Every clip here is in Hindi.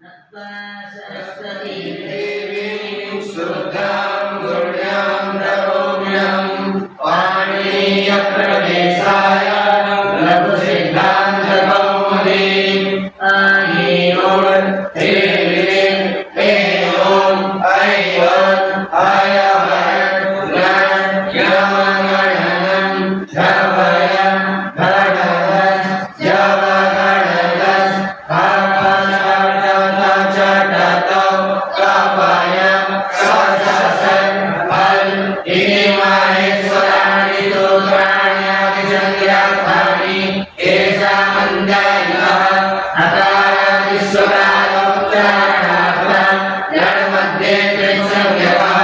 नत्वा सरस्वती देवीं शुद्धां गुण्यां प्रभोम्यं पाणिनीयप्रवेशाय लघुसिद्धान्तकौमुदीं आयेयोन् त्रिविधिं एवं अय्योन् अयवन् गण यमगणनं झवयं भडदस् जवगणदस् भावसर्वचटतौ कपयं सससन् फल इमाहेश्वराणि सूत्राणि अभिसंज्ञार्थानि येषामन्दायः अकारादिस्वरालोच्चारणार्थं जडमध्ये त्रिसंज्ञकः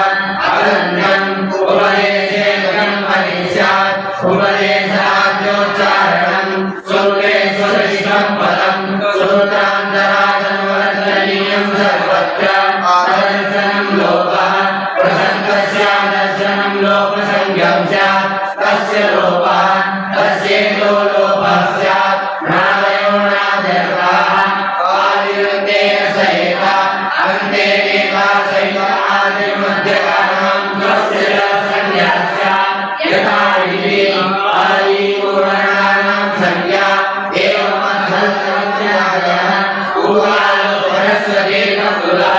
अनन्यम् उपदेशेन ब्रह्मणि स्यात् उपदेशाद्योच्चारणं सूत्रे सुदृष्टं पदं सूत्रान्तराजन्वर्तनीयं सर्वत्र दर्शनं लोपः प्रसङ्गस्यादर्शनं लोपसंज्ञं स्यात् तस्य लोपः तस्येतो लोपः स्यात् नादयो नादर्गाः आदिरन्तेन सहित अन्ते एका सहित आदिर्मध्यकारणं स्वस्य संज्ञा स्यात् यथा इति आदिपूर्णानां संज्ञा एवमर्थसंज्ञायः उपालो परस्वदेककुलः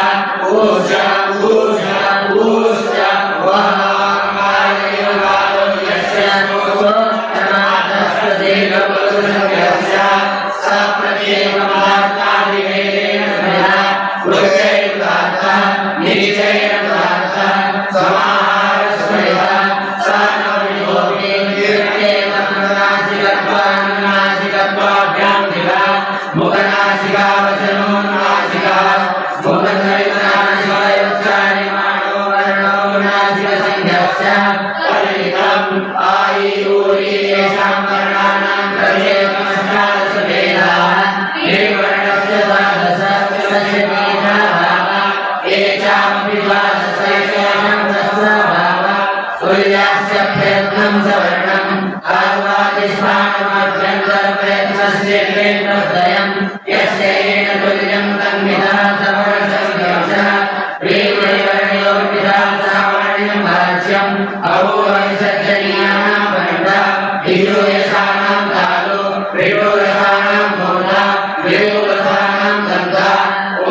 ऊषा ऊषा ऊष्य वः कालयो यस्य सोत्तमादस्वदेककुलसंज्ञस्य स प्रत्येकपदार्थादिभेदेन स्मृतः वृक्षैर्दार्थः निरीचैर्दार्थः समाहारस्मृतः स न विभोति नासिकत्वाभ्यां दिवा मुखनासिकावचनोन्नासिका मुखसहितानिवयोच्चारिमाणो वर्णो नासिकसंज्ञस्य परिमितम् आयुः येषां वर्णानां प्रत्येकमष्टादशभेदाः निर्वर्णस्य द्वादशस्य भेदाभावः येषामपि द्वादशैषां दशभावः तुल्यास्य प्रयत्नं सवर्णम् आत्मादिष्टानमभ्यन्तरप्रयत्नस्य केन्द्रद्वयं यस्य येन तुल्यं तन्मिदः सवर्णसंज्ञस्य प्रेमैवर्ण्योर्मिदः सावर्ण्यं भाष्यम् अपूर्वविसर्जनीयानां वर्णः विशूयसानां तालु विभूरसानां मूला विभूरसानां गन्धा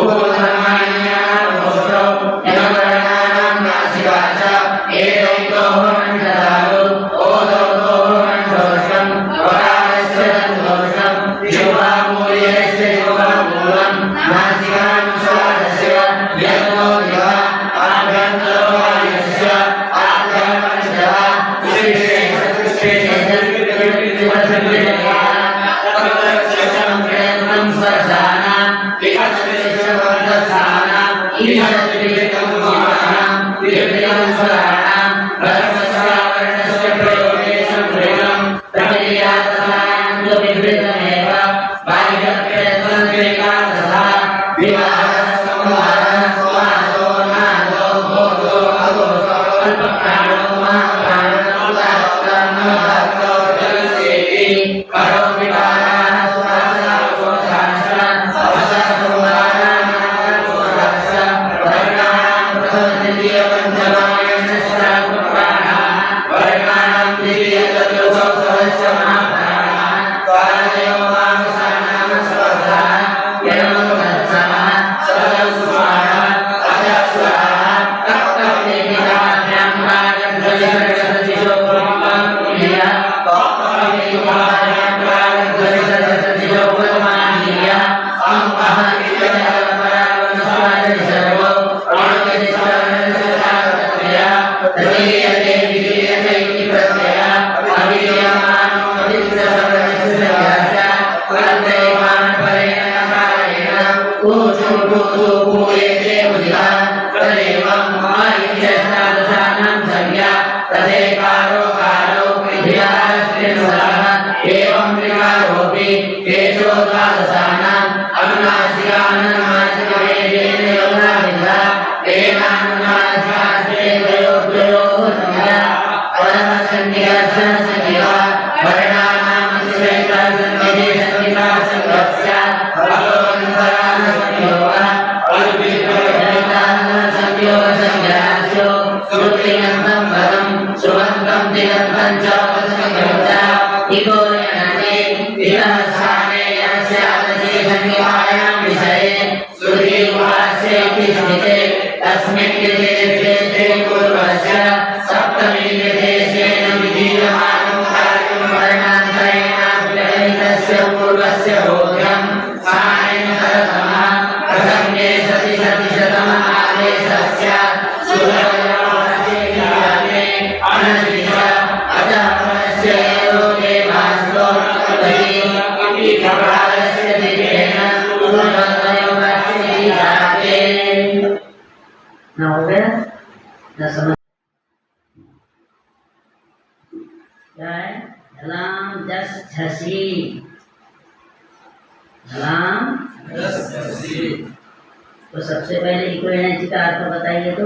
उपधर्माण्यानां भोजो यमवर्णानां नासिका च एतयोः मण्डलालु ओदौतोः मण्डोषं वरालस्य दन्तोषं युवामूल्यस्य युवामूलं नासिकानुसारस्य यज्ञो दिवः आभ्यन्तरो वायुस्य आभ्यन्तरः एवं विकारोपि केशोदासानाम् अनुनासिकानुनासिकवेदेन योगाभिधा तेनानुनासिकास्ते द्वयोः संज्ञा परमसंज्ञा संज्ञा वर्णानां श्रेष्ठा संज्ञा संज्ञा संज्ञा भगवन्तरान् संज्ञा नित्यदेशे पूर्वस्य सप्तमी देशेन विधीयमानं कार्यं वर्णान्तरेणाभ्यवहितस्य पूर्वस्य बोध्यं सानेन सरतमः प्रसङ्गे सति सतिशतमः आदेशस्य सुरवरवशेषाले अनधिक अतः पुनश्च लोके भास्तो तर्हि इति खबरस्य दिवेन पूर्वद्वयोगस्य जाते। ना हो गया ना समझ क्या है? झलाम जस झसी, झलाम तो सबसे पहले इको एनर्जी का अर्थ बताइए तो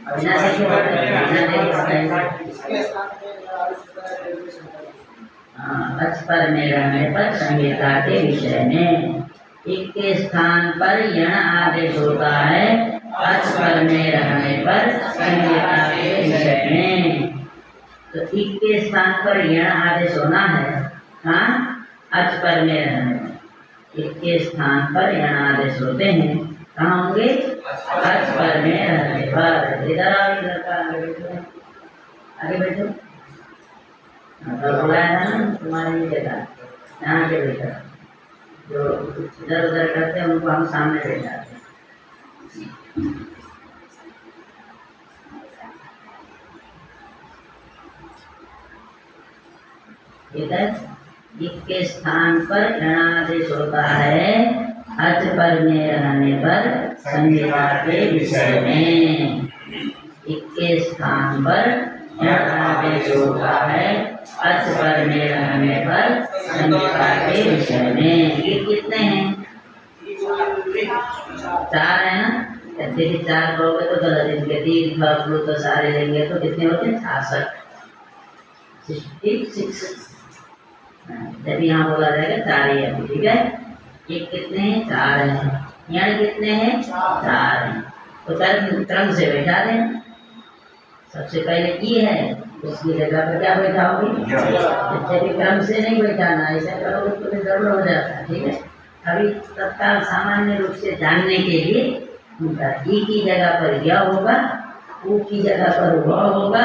बिना सीखे बताइए। अच पर में रहने पर संहिता के विषय में एक के स्थान पर यण आदेश होता है। अच पर में रहने पर संहिता के विषय में तो एक के स्थान पर यण आदेश होना है। हाँ, अच पर में रहने पर एक के स्थान पर यण आदेश होते हैं। कहाँ होंगे? अच पर में रहने पर। इधर आओ, इधर का आगे बैठो। बुलाया ना तुम्हारे लिए बेटा, यहाँ के बेटा जो इधर उधर करते हैं उनको हम सामने बैठाते हैं। इधर एक के स्थान पर यणादेश होता है। अच पर में रहने पर संहिता के विषय में एक के स्थान पर यणादेश होता है। अच पर में रहने पर संहिता के विषय में। ये कितने हैं? 4 है ना। देखिए 4 कहोगे तो गलत, इनके 3 तो सारे लेंगे तो कितने होते हैं? 66। 66 जब यहाँ बोला जाएगा 4 ही है। ठीक है, एक कितने हैं? 4 हैं। यहाँ कितने हैं? 4 हैं। तो क्रम से बैठा दें। सबसे पहले ई है, उसकी जगह पर क्या बैठाओगे? जब क्रम से नहीं बैठाना, ऐसा करोगे तो गड़बड़ हो जाता है। ठीक है, अभी तत्काल सामान्य रूप से जानने के लिए ई की जगह पर यह होगा, ऊ की जगह पर वह होगा,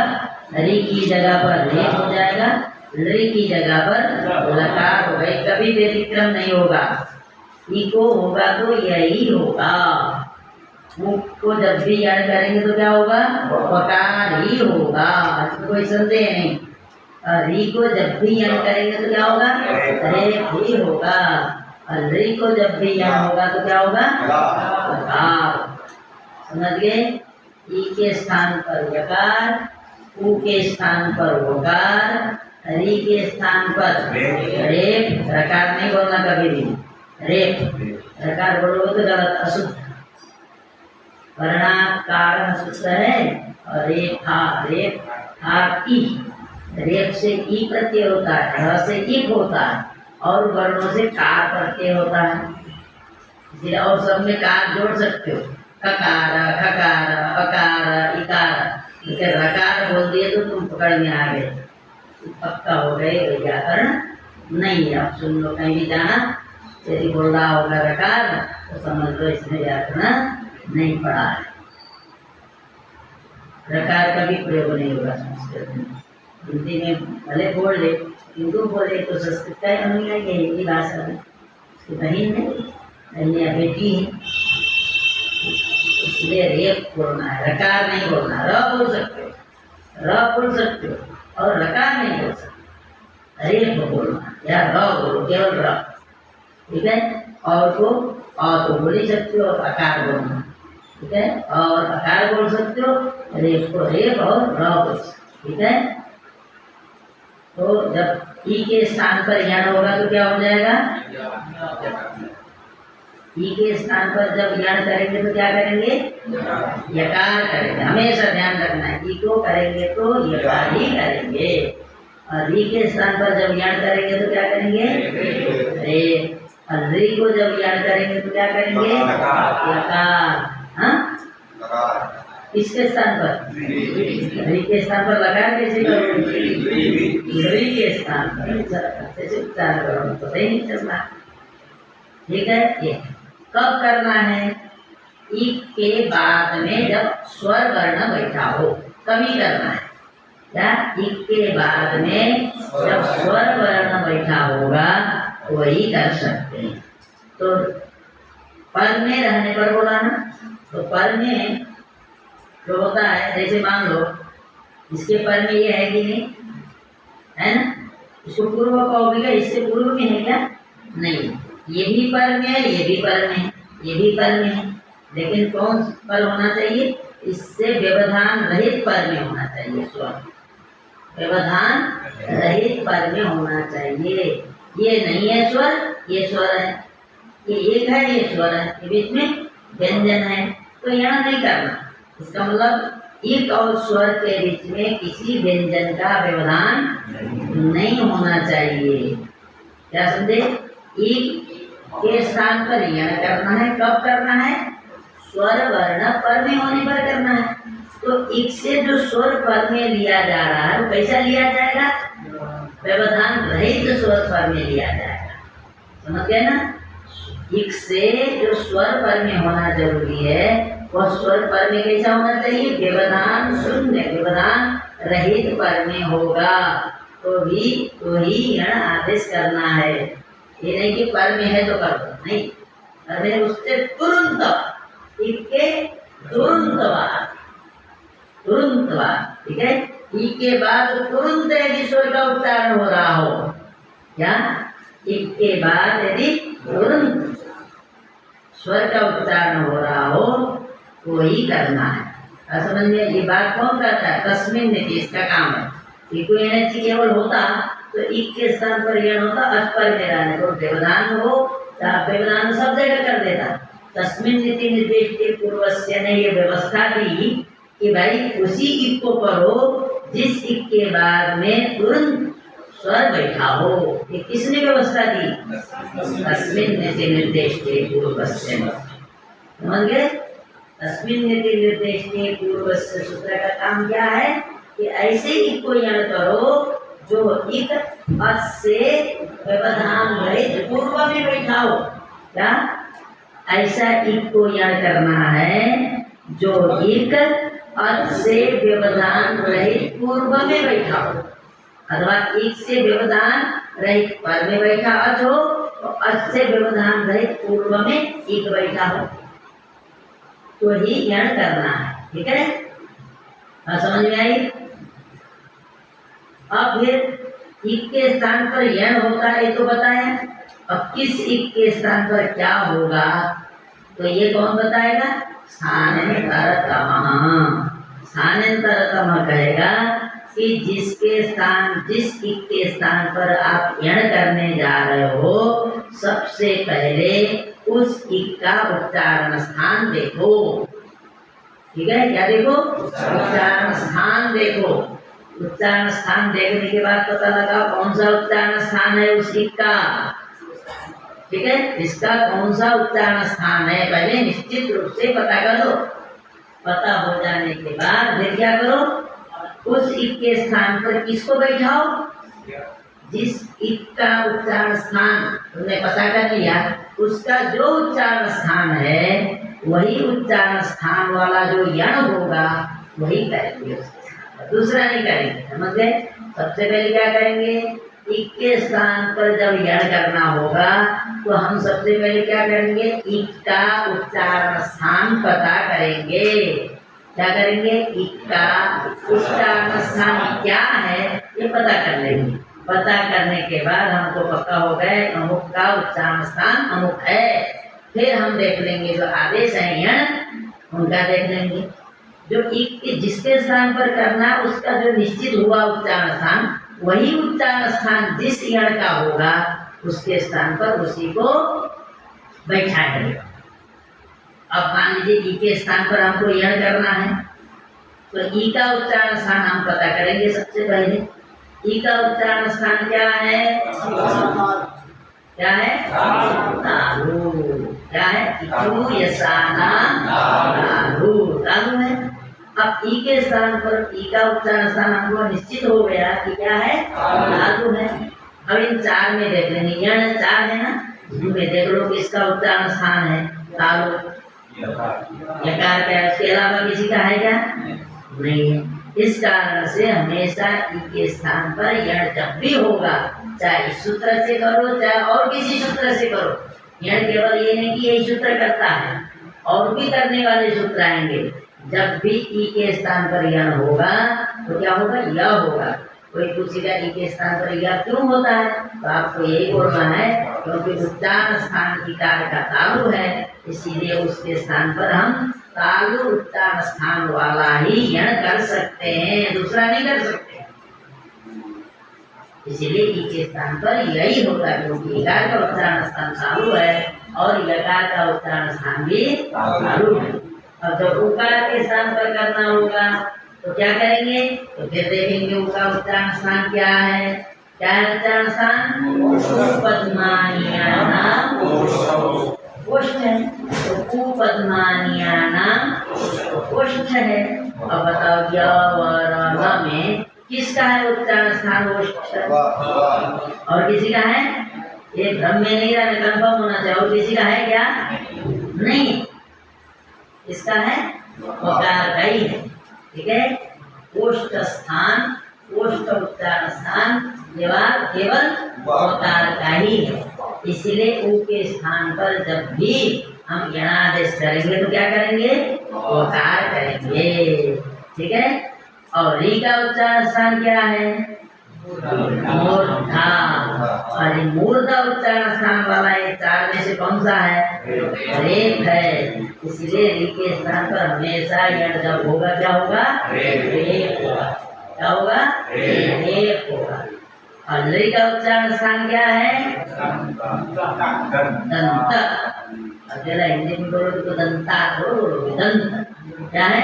री की जगह पर रे हो जाएगा, री की जगह पर लकार होगा। कभी व्यतिक्रम नहीं होगा। ई को होगा तो यही होगा। मुख को जब भी याद करेंगे तो क्या होगा? वकार ही होगा, इसमें कोई संदेह नहीं। और री को जब भी याद करेंगे तो क्या होगा? रेप ही होगा। और री को जब भी याद होगा तो क्या होगा? वकार। समझ गए? ई के स्थान पर यकार, ऊ के स्थान पर वकार, री के स्थान पर रेप। रकार नहीं बोलना कभी भी, रेप। रकार बोलोगे तो गलत, अशुद्ध। वर्णाकार सूत्र है और रेप ई। रेप से ई प्रत्यय होता है, र से इक होता है और वर्णों से कार प्रत्यय होता है। इसलिए और सब में कार जोड़ सकते हो, ककार, खकार, अकार, इकार। लेकिन रकार बोल दिए तो तुम पकड़ में आ गए, पक्का हो गए। व्याकरण नहीं, आप सुन लो, कहीं भी जाना यदि बोल रहा होगा रकार तो समझ लो इसमें व्याकरण नहीं पढ़ा है। रकार का भी प्रयोग नहीं होगा संस्कृत में। हिंदी में भले बोल ले, हिंदू बोले तो संस्कृत का अनुयायी है, हिंदी भाषा में। उसकी बहन है या बेटी है, इसलिए रेप बोलना है, रकार नहीं बोलना। र बोल सकते हो, र बोल सकते हो और रकार नहीं बोल सकते। रेप बोलना या र बोलो, केवल र। ठीक है, और को तो बोल ही सकते हो और अकार बोलना। ठीक है, और अकार बोल सकते हो, रेप को रेप और र बोल सकते। ठीक है, तो जब ई के स्थान पर यण होगा तो क्या हो जाएगा? ई के स्थान पर जब यण करेंगे तो क्या करेंगे? यकार करेंगे। हमेशा ध्यान रखना है, ई को करेंगे तो यकार ही करेंगे। और री के स्थान पर जब यण करेंगे तो क्या करेंगे? रे। और री को जब यण करेंगे तो क्या करेंगे? यकार। हाँ, किसके स्थान पर? री के स्थान पर लकार कैसे करोगे? री के स्थान पर कैसे उच्चारण करोगे? पता ही नहीं चल रहा। ठीक है। ये कब करना है? इक के बाद में जब स्वर वर्ण बैठा हो तभी करना है। क्या? इक के बाद में जब स्वर वर्ण बैठा होगा वही कर सकते हैं। तो पर में रहने पर बोला ना, तो पर में जो होता है, जैसे मान लो इसके पर में ये है कि नहीं है ना, इसको पूर्व कहोगे क्या? इससे पूर्व में है क्या? नहीं, ये भी पर में है, ये भी पर में है, ये भी पर में है, लेकिन कौन पर होना चाहिए? इससे व्यवधान रहित पर में होना चाहिए। स्वर व्यवधान रहित पर में होना चाहिए। ये नहीं है स्वर, ये स्वर है, ये एक है, ये स्वर है, ये बीच में व्यंजन है, तो यहाँ नहीं करना। इसका मतलब इक और स्वर के बीच में किसी व्यंजन का व्यवधान नहीं होना चाहिए। क्या समझे? इक के स्थान पर यण करना है। कब करना है? स्वर वर्ण पर में होने पर करना है। तो इक से जो स्वर पर में लिया जा रहा है वो कैसा लिया जाएगा? व्यवधान रहित स्वर पर में लिया जाएगा। समझ गए ना? इक से जो स्वर पर में होना जरूरी है वह स्वर पर में कैसा होना चाहिए? व्यवधान शून्य, व्यवधान रहित पर में होगा तो ही यण आदेश करना है। ये नहीं कि पर में है तो कर दो, नहीं, पर में उससे तुरंत, इक के तुरंत बाद, ठीक है। इक के बाद तुरंत यदि स्वर का उच्चारण हो रहा हो, क्या? इक के बाद यदि तुरंत स्वर का उच्चारण हो रहा हो तो ही करना है। समझ में? ये बात कौन करता है? तस्मिन् नीति, इसका काम है। इको एनर्जी केवल होता तो इक के स्थान पर यण होता, पर में रहने को व्यवधान हो, व्यवधान सब जगह कर देता। तस्मिन् नीति निर्देश के पूर्वस्य ने ये व्यवस्था दी कि भाई उसी इक को करो जिस इक के बाद में तुरंत स्वर बैठा हो। ये किसने व्यवस्था दी? तस्मिन् नीति निर्देश के पूर्वस्य। समझ गए? तस्मिन् नीति निर्देश के पूर्वस्य सूत्र का काम क्या है कि ऐसे इक को यण करो जो इक अच से व्यवधान रहित पूर्व में बैठा हो। क्या? ऐसा इक को यण करना है जो इक अच से व्यवधान रहित पूर्व में बैठा हो, अथवा इक से व्यवधान रहित पर में बैठा अच हो तो अच से व्यवधान रहित पूर्व में इक बैठा हो तो ही यण करना है। ठीक है? समझ में आई? अब फिर इक के स्थान पर यण होता है तो बताया। अब किस इक के स्थान पर क्या होगा तो ये कौन बताएगा? स्थानांतरतमः। स्थानांतरतमः कहेगा कि जिस इक के स्थान पर आप यण करने जा रहे हो सबसे पहले उस इक का उच्चारण स्थान देखो। ठीक है? क्या देखो? उच्चारण स्थान देखो। उच्चारण स्थान देखने के बाद पता लगा कौन सा उच्चारण स्थान है उस इक का। ठीक है? इसका कौन सा उच्चारण स्थान है पहले निश्चित रूप से पता कर लो। पता हो जाने के बाद फिर क्या करो? उस इक के स्थान पर किसको बैठाओ? जिस इक का उच्चारण स्थान तुमने पता कर लिया उसका जो उच्चारण स्थान है वही उच्चारण स्थान वाला जो यण होगा वही करेंगे, दूसरा नहीं करेंगे। समझ गए? सबसे पहले क्या करेंगे? इक के स्थान पर जब यण करना होगा तो हम सबसे पहले क्या करेंगे? इक का उच्चारण स्थान पता करेंगे। क्या करेंगे? इक का उच्चारण स्थान क्या है ये पता कर लेंगे। पता करने के बाद हमको पक्का हो गए अमुक का उच्चारण स्थान अमुक है। फिर हम देख लेंगे जो आदेश है यण उनका देख लेंगे। जो इक जिसके स्थान पर करना है उसका जो निश्चित हुआ उच्चारण स्थान वही उच्चारण स्थान जिस यण का होगा उसके स्थान पर उसी को बैठाएंगे। अब मान लीजिए ई के स्थान पर हमको यण करना है तो ई का उच्चारण स्थान हम पता करेंगे। सबसे पहले ई का उच्चारण स्थान क्या है? क्या है? तालु। क्या है? इचु यसाना तालु, तालु है। अब ई के स्थान पर ई का उच्चारण स्थान हमको निश्चित हो गया कि क्या है? तालु है। अब इन चार में देख लेंगे। यण चार है ना, में देख लो किसका उच्चारण स्थान है, तालु यकार का है, उसके अलावा किसी का है क्या? नहीं है। इस कारण से हमेशा ई के स्थान पर यण जब भी होगा, चाहे इस सूत्र से करो चाहे और किसी सूत्र से करो, यण केवल ये नहीं कि यही सूत्र करता है, और भी करने वाले सूत्र आएंगे। जब भी ई के स्थान पर यण होगा तो क्या होगा? य होगा। कोई पूछेगा ई के स्थान पर य क्यों होता है, तो आपको यही बोलना है क्योंकि उच्चारण स्थान की कार का तालु है, इसीलिए उसके स्थान पर हम तालु उच्चारण स्थान वाला ही यण कर सकते हैं, दूसरा नहीं कर सकते। इसीलिए ई के स्थान पर यही होता है, क्योंकि इकार का उच्चारण स्थान तालु है और यकार का उच्चारण स्थान भी तालु है। अब जब उकार के स्थान पर करना होगा तो क्या करेंगे? तो फिर देखेंगे उसका उच्चारण स्थान क्या है। क्या है उच्चारण स्थान? पद्मानियानाम ओष्ठ है, तो कुपद्मानियानाम ओष्ठ है। अब बताओ य व र ल में किसका है उच्चारण स्थान? ओष्ठ। और किसी का है? ये भ्रम में नहीं रहना, कंफर्म होना चाहिए। और किसी का है क्या? नहीं, इसका है वकार का ही है, ठीक है। ओष्ठ स्थान, ओष्ठ उच्चारण स्थान केवल वकार का ही है, इसलिए ऊ के स्थान पर जब भी हम यणादेश करेंगे तो क्या करेंगे? वकार करेंगे, ठीक है। और री का उच्चारण स्थान क्या है? मूर्धा। और मूर्धा उच्चारण स्थान वाला एक चार में से कौन सा है? रेप है, इसलिए री के स्थान पर हमेशा यण जब होगा क्या होगा? रेप होगा। क्या होगा? रेप होगा। और री का उच्चारण स्थान क्या है? दंत। अकेला हिंदी में बोलोगे तो दंता बोलोगे, दंत क्या है?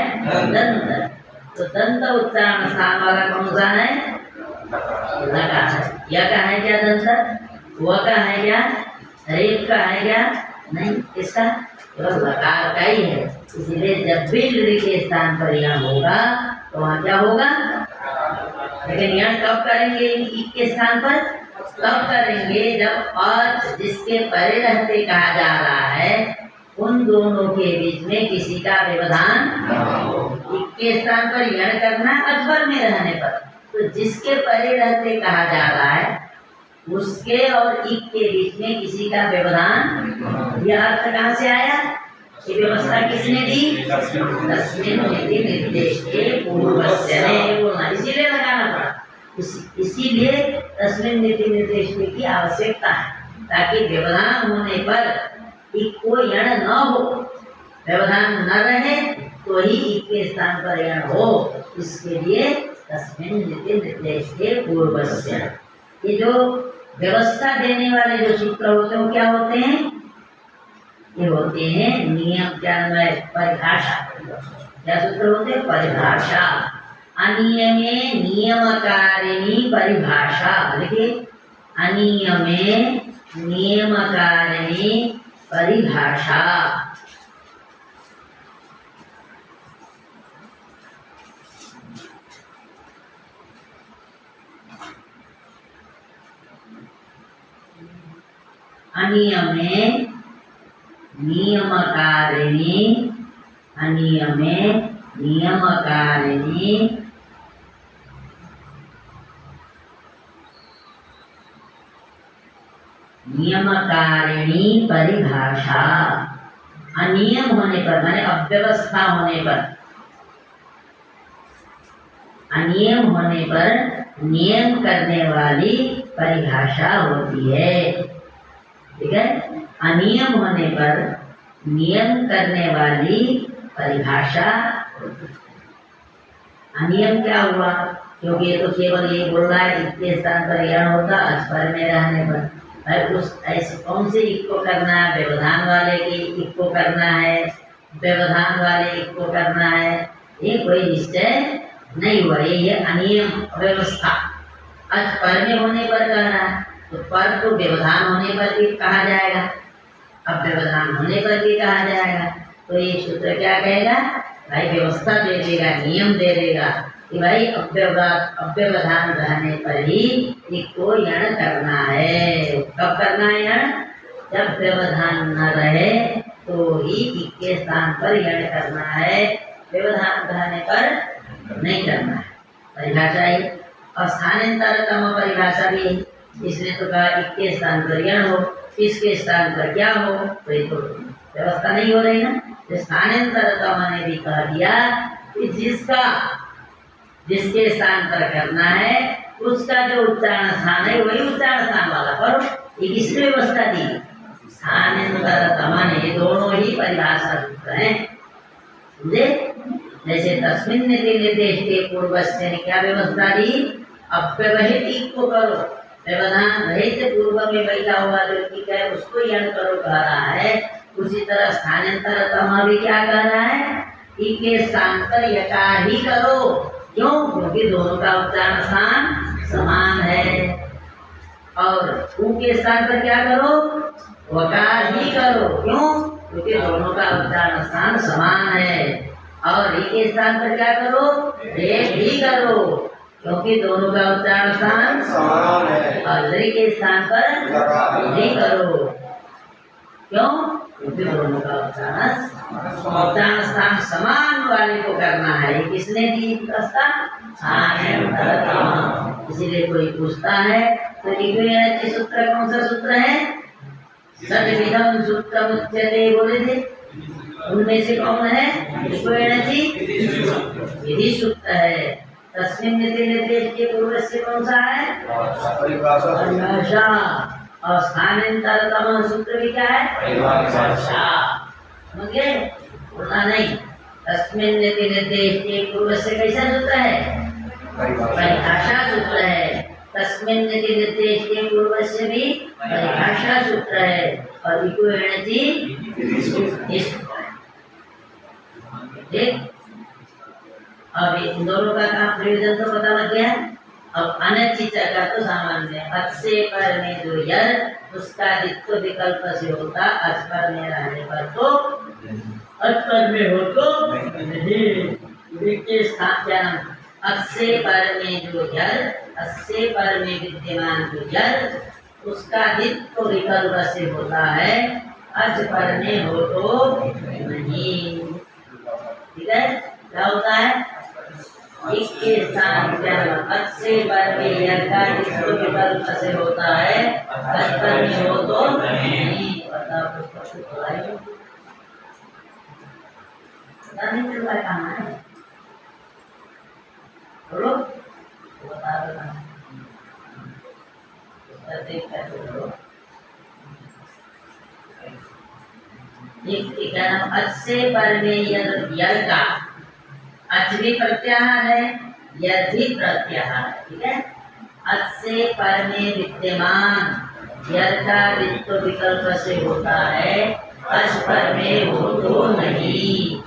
दंत। तो दंत उच्चारण स्थान वाला कौन सा है? लकार है। या का है क्या? दंत। व का है क्या? रेप का है क्या? नहीं, इसका केवल लकार का ही है, इसलिए जब भी री के स्थान पर यण होगा तो वहाँ क्या होगा? लेकिन यण कब करेंगे ई के स्थान पर? तब करेंगे जब अर्थ जिसके परे रहते कहा जा रहा है उन दोनों के बीच में किसी का व्यवधान ई के स्थान पर यण करना अजबर में रहने पर, तो जिसके परे रहते कहा जा रहा है उसके और इक के बीच में किसी का व्यवधान, यह अर्थ कहाँ से आया? ये व्यवस्था किसने दी? तस्मिन् नीति निर्देशे पूर्वस्य ने बोलना, इसीलिए लगाना पड़ा। इसीलिए तस्मिन् नीति निर्देशे की आवश्यकता है, ताकि व्यवधान होने पर इक को यण न हो, व्यवधान न रहे तो ही इक के स्थान पर यण हो, इसके लिए तस्मिन् नीति निर्देशे पूर्वस्य। ये जो व्यवस्था देने वाले जो सूत्र होते हैं वो क्या होते हैं? ये होते हैं नियम ज्ञानमय परिभाषा। क्या सूत्र होते हैं? परिभाषा। अनियमे नियमकारिणी परिभाषा। देखिए, अनियमे नियमकारिणी परिभाषा। अनियमे नियमकारिणी, अनियमे नियमकारिणी नियमकारिणी परिभाषा। अनियम होने पर माने अव्यवस्था होने पर, अनियम होने पर नियम करने वाली परिभाषा होती है, ठीक है। अनियम होने पर नियम करने वाली परिभाषा। अनियम क्या हुआ? क्योंकि ये तो केवल ये बोल रहा है इसके स्थान पर यण होता अस्पर में रहने पर, भाई उस ऐसे कौन से इक को करना है? व्यवधान वाले की इक को करना है, व्यवधान वाले इक को करना है, ये कोई निश्चय नहीं हुआ। ये अनियम व्यवस्था अस्पर में होने पर कहना है, तो पर तो व्यवधान होने पर भी कहा जाएगा, अब व्यवधान होने पर भी कहा जाएगा, तो ये सूत्र क्या कहेगा? भाई व्यवस्था दे देगा, नियम दे देगा कि भाई अव्यवधान रहने पर ही इक को यण करना है। कब करना है यण? जब व्यवधान न रहे तो ही इक के स्थान पर यण करना है, व्यवधान रहने पर नहीं करना है। परिभाषा ही और स्थानांतरतम परिभाषा भी है, इसने तो कहा इक के स्थान पर यण हो, इसके स्थान पर क्या हो, तो ये तो व्यवस्था नहीं हो रही ना। स्थानांतरतम ने भी कह दिया कि जिसके स्थान पर करना है उसका जो उच्चारण स्थान है वही उच्चारण स्थान वाला करो। ये किसने व्यवस्था दी? स्थानांतरतम ने। ये दोनों ही परिभाषा सूत्र हैं, समझे? जैसे तस्मिन् निर्देश के पूर्वस्य ने क्या व्यवस्था दी? अव्यवहित को करो, व्यवधान रहित पूर्व में बैठा हुआ जो ठीक है उसको यण करो कह रहा है। उसी तरह स्थानांतरतम भी क्या कह रहा है? ई के स्थान पर यकार ही करो। क्यों? क्योंकि दोनों का उच्चारण स्थान समान है। और ऊ के स्थान पर क्या करो? वकार ही करो। क्यों? क्योंकि दोनों का उच्चारण स्थान समान है। और ई के स्थान पर क्या करो? रेप ही करो, क्योंकि दोनों का उच्चारण स्थान समान है। और री के स्थान पर ही करो। क्यों? क्योंकि दोनों का उच्चारण स्थान समान वाले को करना है। किसने दी व्यवस्था? इसीलिए कोई पूछता है तो ऋग्वेद सूत्र कौन सा सूत्र है? षड्विधम सूत्र उच्यते बोले थे, उनमें से कौन है? ऋग्वेद विधि सूत्र है। तस्मिन् निर्देश के पूर्व से कौन सा है? परिभाषा। और स्थानांतरतम सूत्र भी क्या है? परिभाषा। समझे? बोलना नहीं। तस्मिन् निर्देश के पूर्व से कैसा सूत्र है? परिभाषा सूत्र है। तस्मिन् निर्देश के पूर्व से भी परिभाषा सूत्र है। और ठीक। अब इन दोनों का प्रयोजन तो पता लग गया। अब अनचिचा का तो सामान्य अच से पर में जो यर उसका जित्व विकल्प से होता, अच पर में रहने पर तो अच पर में हो तो नहीं। के स्थान क्या नाम? अच से पर में जो यर, अच से पर में विद्यमान जो यर उसका जित्व विकल्प से होता है, अच पर में हो तो नहीं। ठीक है? क्या होता है? इसके स्थान क्या अच से पर में यर का जित्व विकल्प से होता है, अच पर में हो तो नहीं। पता पुस्तक नहीं चल रहा है कहाँ है? बोलो, बता दो। क्या नाम? अच से पर में यर का अच भी प्रत्याहार है, यर भी प्रत्याहार है। ठीक है? अच से पर में विद्यमान यर का जित्व विकल्प से होता है, अच पर में हो तो नहीं।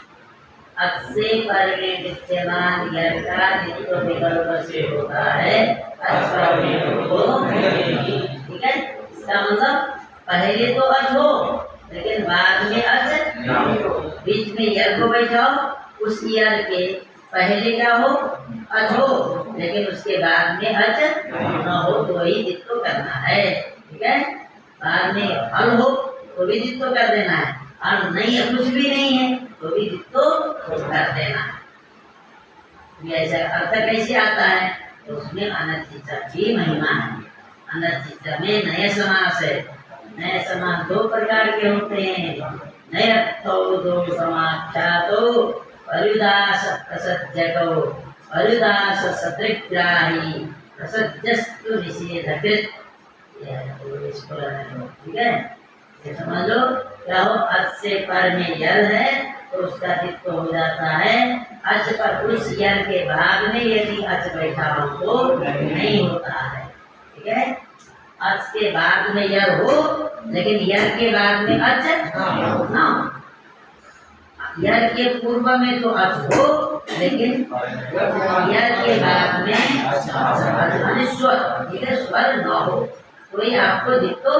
अच से पर में विद्यमान यर का जित्व विकल्प से होता है, अच पर में हो तो नहीं। ठीक है? इसका मतलब पहले तो अच हो लेकिन बाद में अच नहीं हो। बीच में यर को बैठाओ, उस यर के पहले क्या हो? अच हो, लेकिन उसके बाद में अच न हो तो ही जित्व करना है। ठीक है? बाद में हल हो तो भी जित्व कर देना है, और नहीं है कुछ भी नहीं है तो भी जित्व कर देना है। ऐसा अर्थ कैसे आता है? तो उसमें अनचिचा की महिमा है। अनचिचा में नए समास है। नए समास दो प्रकार के होते हैं। नए दो समाख्या तो अरुदास प्रसज्जको, अरुदास सत्रिग्राही प्रसज्जस्तु निषेधकृत। ठीक है? ये समझ लो। क्या हो? अच से पर में यर है तो उसका जित्व हो जाता है। अच पर उस यर के बाद में यदि अच बैठा हो तो नहीं होता है। ठीक है? अच के बाद में यर हो लेकिन यर के बाद में अच ना हो। यर के पूर्व में तो अच हो लेकिन यर के बाद में स्वर, ठीक है, स्वर न हो कोई आपको जित्व।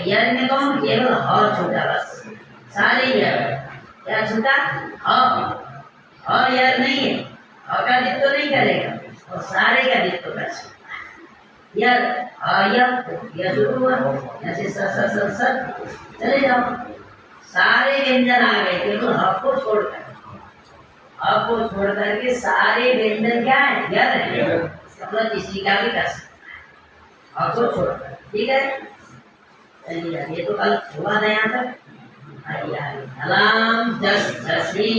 यर में कौन? केवल और छूटा, बस सारे यर क्या छूटा? और यर नहीं है, और का जित्व नहीं करेगा और सारे का जित्व कर सकता है। यार आया या शुरू हुआ ऐसे स चले जाओ। सारे व्यंजन आ गए केवल आपको छोड़कर, आपको छोड़ करके सारे व्यंजन क्या है ज्ञान है, मतलब किसी का भी कर सकता है आपको छोड़कर। ठीक है, चलिए ये तो कल हुआ था यहाँ तक। झलाम जस झसी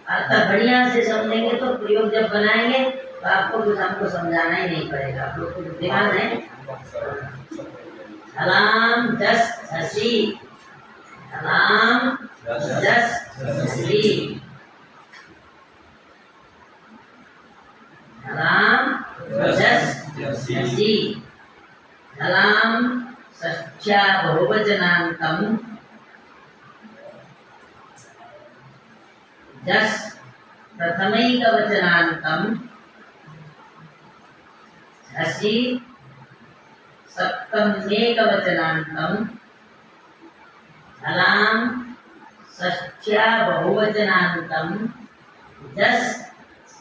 अर्थ बढ़िया से समझेंगे तो प्रयोग जब बनाएंगे तो आपको कुछ हमको समझाना ही नहीं पड़ेगा, आप लोग को ध्यान है। झलाम जस झसी, झलाम जस झसी, झलाम जस झसी, झलाम षष्ठ्या बहुवचनान्तम, जस प्रथमैकवचनान्तम, झसि सप्तम्येकवचनान्तम, झलाम षष्ठ्या बहुवचनान्तम, जस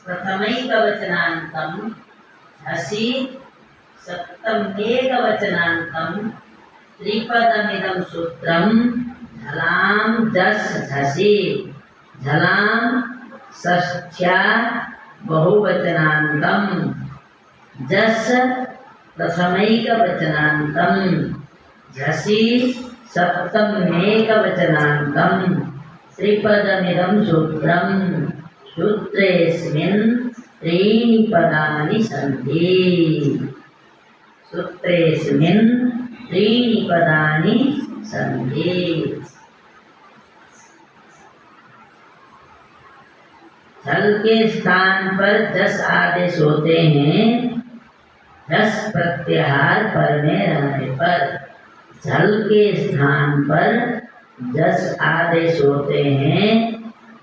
प्रथमैकवचनान्तम, झसि सप्तम्येकवचनान्तम, त्रिपदमिदं सूत्रम झलाम जस झसि, झलाम षष्ठ्या बहुवचनान्तम, जस प्रथमैकवचनान्तम, झसि सप्तम्येकवचनान्तम, त्रिपदमिदं सूत्रम, सूत्रेऽस्मिन् त्रीणि पदानि सन्ति, सूत्रेऽस्मिन् त्रीणि पदानि सन्ति। झल के स्थान पर जस आदेश होते हैं, जस प्रत्याहार पर में रहने पर। झल के स्थान पर जस आदेश होते हैं,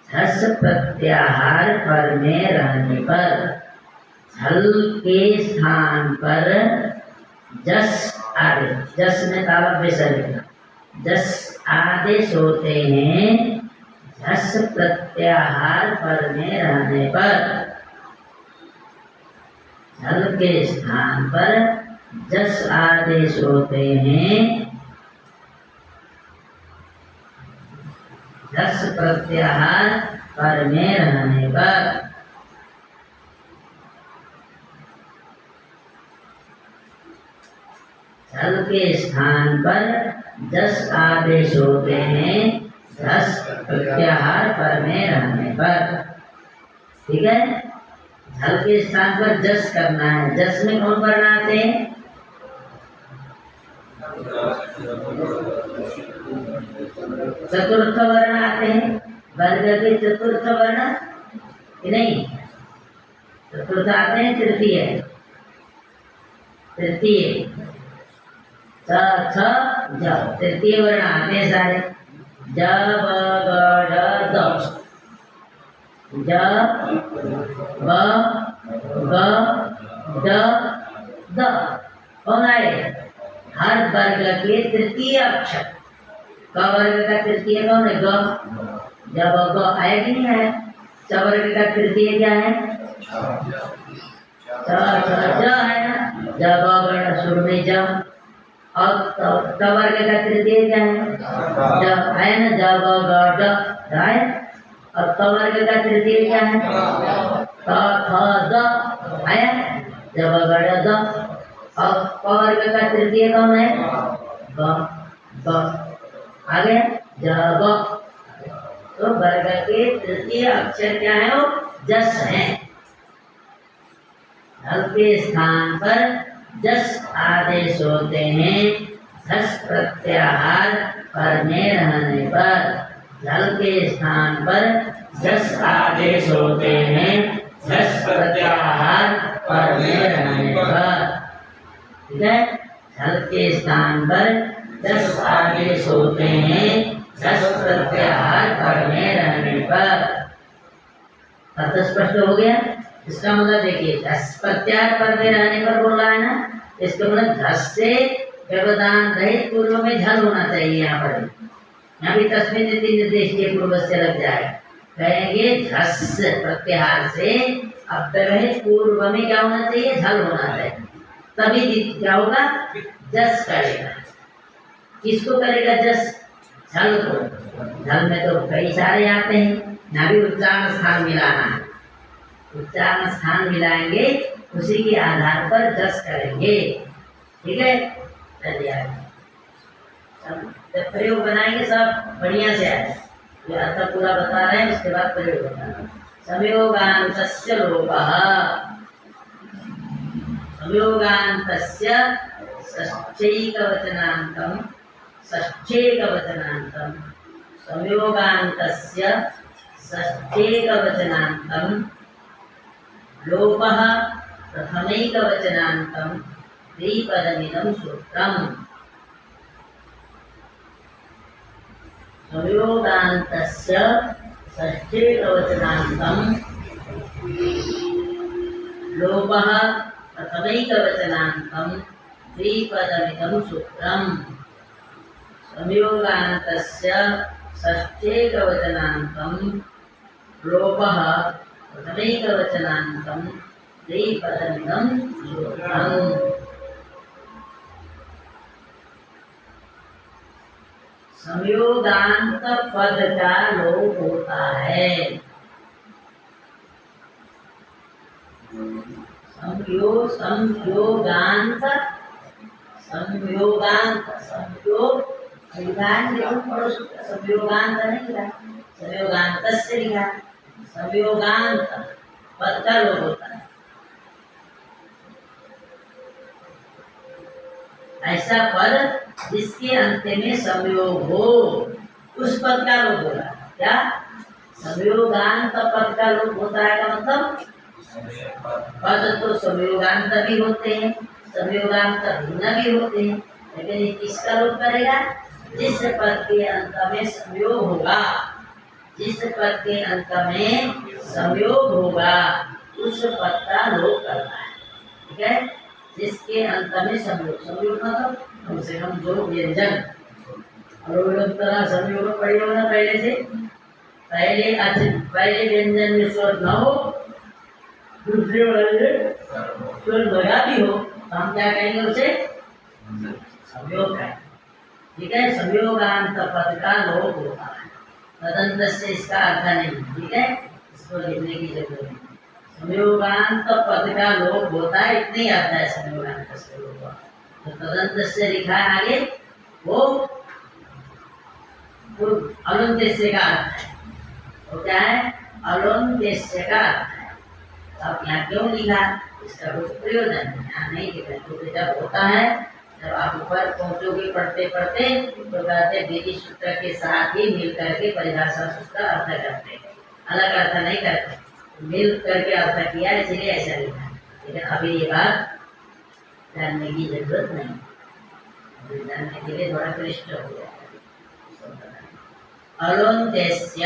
झस प्रत्याहार पर में रहने पर। झल के स्थान पर जस आदेश, जस में ताला बेसर, जस आदेश होते हैं, झस प्रत्याहार पर में रहने पर। झल के स्थान पर जस आदेश होते हैं, झस प्रत्याहार पर में रहने पर। झल के स्थान पर जस आदेश होते हैं, झस प्रत्याहार पर में रहने पर। ठीक है, झल के स्थान पर जस करना है। जस में कौन वर्ण आते हैं? चतुर्थ वर्ण आते हैं। वर्ग के चतुर्थ वर्ण कि नहीं? चतुर्थ आते हैं, तृतीय तृतीय च छ ज, तृतीय वर्ण आते हैं सारे। ज ब ग ढ द, ज ब ग ड द कौन आए? हर वर्ग के तृतीय अक्षर। क वर्ग का तृतीय कौन है? ग। जब ग आया कि नहीं आया? च वर्ग का तृतीय क्या है? च है ना। जब ग शुरू में ज। और ट वर्ग का तृतीय क्या है? ज आया ना। जब ग ड आया। और क वर्ग का तृतीय क्या है? क ख द आया। जब ग ड द। और क वर्ग का तृतीय कौन है? ब ब आ गया। जब तो वर्ग के तृतीय अक्षर क्या है? वो जस है। झल के स्थान पर जस आदेश होते हैं, झस प्रत्याहार पर में रहने पर। झल के स्थान पर जस आदेश होते हैं, झस प्रत्याहार पर में रहने पर। ठीक है, झल के स्थान पर जस आदेश होते हैं, झस प्रत्याहार पर में रहने पर। अर्थ स्पष्ट हो गया? इसका मतलब देखिए, झस प्रत्याहार पर में रहने पर बोल रहा है ना, इसका मतलब झस से व्यवधान रहित पूर्व में झल होना चाहिए। यहाँ पर यहाँ भी तस्वीर निर्देश के पूर्व से लग जाए, कहेंगे झस प्रत्याहार से अव्यवहित पूर्व में क्या होना चाहिए? झल होना चाहिए। तभी क्या होगा, जस करेगा। किसको करेगा जस, झल को। झल में तो कई सारे आते हैं, यहाँ भी उच्चारण स्थान मिलाना है, उच्चारण स्थान मिलाएंगे, उसी के आधार पर जस करेंगे। ठीक है, चलिए आगे। जब प्रयोग बनाएंगे सब बढ़िया से आए, ये अर्थ पूरा बता रहे हैं, उसके बाद प्रयोग बताना। संयोगान्तस्य लोपः, संयोगान्तस्य षष्ठैकवचनान्तं, षष्ठैकवचनान्तं, संयोगान्तस्य षष्ठैकवचनान्तं लोपः प्रथमैकवचनान्तं द्विपदमिदं सूत्रम्। संयोगान्तस्य षष्ठैकवचनान्तं लोपः प्रथमैकवचनान्तं द्विपदमिदं सूत्रम्। संयोगान्तस्य षष्ठैकवचनान्तं लोपः प्रथमैकवचनान्तं द्विपदमिदं सूत्रम्। संयोगांत पद का लोप होता है। संयोगांत, संयोगांत, संयोगांत नहीं लिखा, संयोगांत से लिखा। संयोगांत पद का लोप होता है। ऐसा पद जिसके अंत में संयोग हो, उस पद का लोप होगा। क्या संयोगांत पद का लोप होता है का मतलब, पद तो संयोगांत भी होते हैं, संयोगांत भिन्न भी होते हैं, लेकिन ये किसका लोप करेगा, जिस पद के अंत में संयोग होगा, जिस पद के अंत में संयोग होगा उस पद का लोप करना है। ठीक है, जिसके अंत में संयोग, संयोग मतलब कम से कम जो व्यंजन, और संयोग पढ़े हो ना पहले से, पहले व्यंजन में स्वर न हो, दूसरे वाले स्वर लगा भी हो, तो हम क्या कहेंगे उसे, संयोग कहेंगे। ठीक है, संयोगांत पद का लोप होता है, तदंत से इसका अर्थ नहीं। ठीक है, इसको लिखने की जरूरत नहीं। संयोगांत पद का लोप होता है, इतनी अर्थ है संयोगांत से लोप। तो तदंत से लिखा है आगे, वो अलुन्देश्य का अर्थ है। वो क्या है, अलुन्देश्य का अर्थ है। तो आप यहाँ क्यों लिखा, इसका कुछ प्रयोजन नहीं, यहाँ नहीं लिखा। क्योंकि जब होता है, जब आप ऊपर पहुंचोगे पढ़ते पढ़ते, तो कहते विधि सूत्र के साथ ही मिल करके परिभाषा सूत्र अर्थ करते हैं, अलग अर्थ नहीं करते, मिल करके अर्थ किया, इसलिए ऐसा लिखा। लेकिन अभी ये बात जानने की जरूरत नहीं, जानने के लिए थोड़ा क्लिष्ट हो गया। अलुन्देश्य,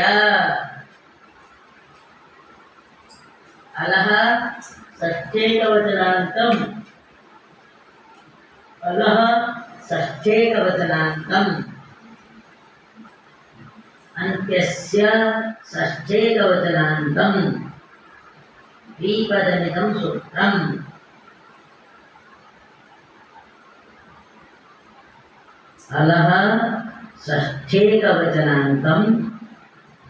अलः षष्ठैकवचनान्तं, अलः षष्ठैकवचनान्तं, अन्त्यस्य षष्ठैकवचनान्तं द्विपदमिदं सूत्रम्। अलः षष्ठैकवचनान्तं,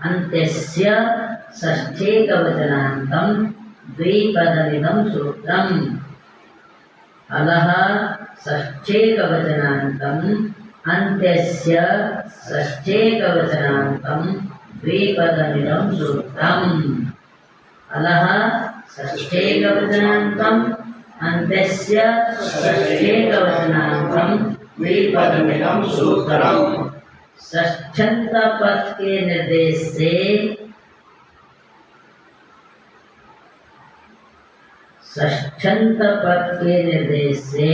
अन्त्यस्य षष्ठैकवचनान्तं द्विपदमिदं सूत्रम्। अलः षष्ठैकवचनान्तं, अन्त्यस्य षष्ठैकवचनान्तं द्विपदमिदं सूत्रम्। अलः षष्ठैकवचनान्तं, अन्त्यस्य षष्ठैकवचनान्तं द्विपदमिदं सूत्रम्। षष्ठ्यंत पद के निर्देश से षष्ठ्यंत पद के निर्देश से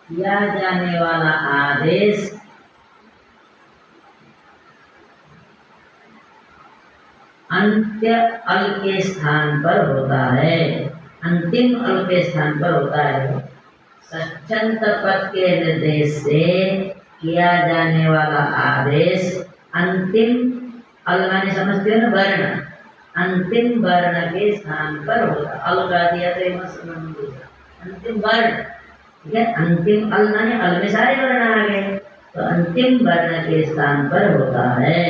किया जाने वाला आदेश अंत्य अल के स्थान पर होता है, अंतिम अल के स्थान पर होता है। षष्ठ्यंत पद के निर्देश से किया जाने वाला आदेश अंतिम, अल माने समझते हो ना, वर्ण, अंतिम वर्ण के स्थान पर होता। अल का दिया तो अंतिम वर्ण, ठीक है। अंतिम अल माने अल में सारे वर्ण आ गए, तो अंतिम वर्ण के स्थान पर होता है।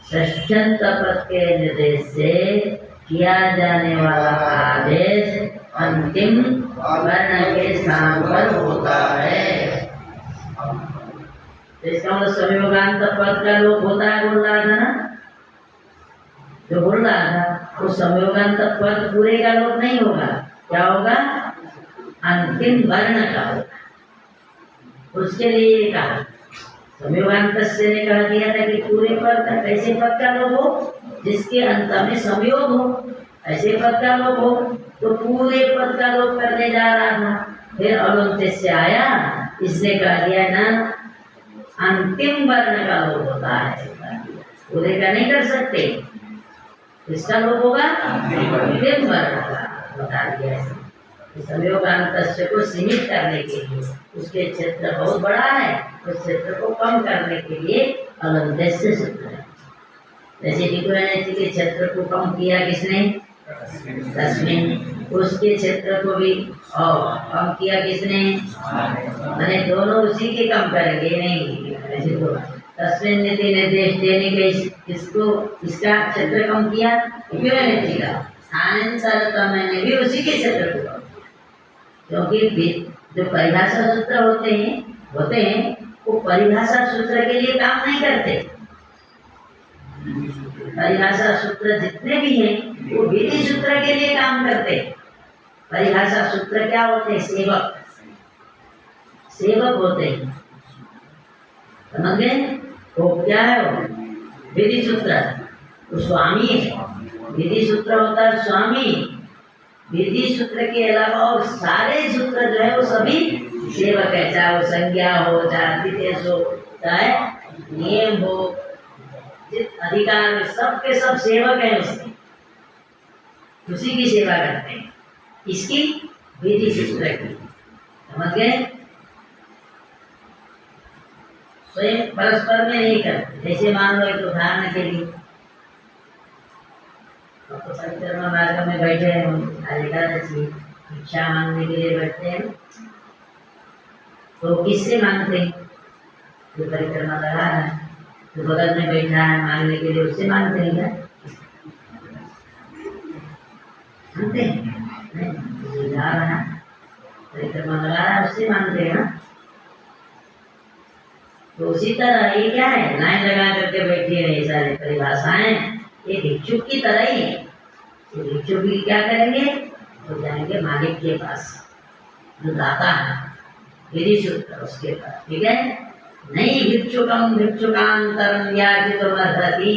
षष्ठ्यंत पद के निर्देश से किया जाने वाला आदेश अंतिम वर्ण के स्थान पर होता है। तो इसका मतलब संयोगांत पद का लोप होता है, बोल रहा था ना, जो बोल रहा था वो संयोगांत पद पूरे का लोप नहीं होगा, क्या होगा, अंतिम वर्ण का होगा। उसके लिए कहा संयोगांत से ने कह दिया था कि पूरे पद का, कैसे पद का लोप हो, जिसके अंत में संयोग हो, ऐसे पद का लोप हो। तो पूरे पद का लोप करने जा रहा था, फिर अलुंत से आया, इसने कह दिया ना अंतिम वर्ण का लोप होता है, पूरे का नहीं कर सकते, इसका लोप होगा अंतिम वर्ण का, बता दिया। संयोगांत को सीमित करने के लिए, उसके क्षेत्र बहुत बड़ा है, उस क्षेत्र को कम करने के लिए अलग से सूत्र है। जैसे विक्रयणसी के क्षेत्र को कम किया किसने, तस्मिन, उसके क्षेत्र को भी और कम किया किसने, मैंने दोनों उसी के कम करेंगे, नहीं ऐसे तो तस्मिन नीति निर्देश देने के इसको, इसका क्षेत्र कम किया विक्रयणसी का, स्थानांतरता मैंने भी उसी के क्षेत्र को कम, क्योंकि जो परिभाषा सूत्र होते हैं वो परिभाषा सूत्र के लिए काम नहीं करते। परिभाषा सूत्र जितने भी हैं वो विधि सूत्र के लिए काम करते। परिभाषा सूत्र क्या होते हैं, सेवक, सेवक होते हैं, समझ गए। वो क्या है, वो विधि सूत्र, वो स्वामी है। विधि सूत्र होता है स्वामी, विधि सूत्र के अलावा और सारे सूत्र जो है वो सभी सेवक है, चाहे वो संज्ञा हो, चाहे विशेष हो, चाहे नियम हो, जित अधिकार, सब के सब सेवक है उसके, उसी की सेवा करते हैं, इसकी विधि सूत्र की, समझ गए। स्वयं परस्पर में नहीं करते। जैसे मान लो एक उदाहरण के लिए, तो परिक्रमा मार्ग में बैठे हैं, आज एकादशी भिक्षा मांगने के लिए बैठते हैं, तो किससे मांगते हैं, जो परिक्रमा लगा रहा है, जो बगल में बैठा है मांगने के लिए, उससे मांगते हैं क्या, मानते हैं, जा रहा है परिक्रमा लगा रहा है, उससे मांगते हैं ना। तो उसी तरह ये क्या है, लाइन लगा करके बैठी है, ये सारी परिभाषाएं ये भिक्षुक की तरह ही है। तो भिक्षुक भी क्या करेंगे, तो जाएंगे मालिक के पास, जो दाता है, विधि सूत्र उसके पास, ठीक है। नहीं भिक्षुकम भिक्षुकांतरम याचितुमर्हति,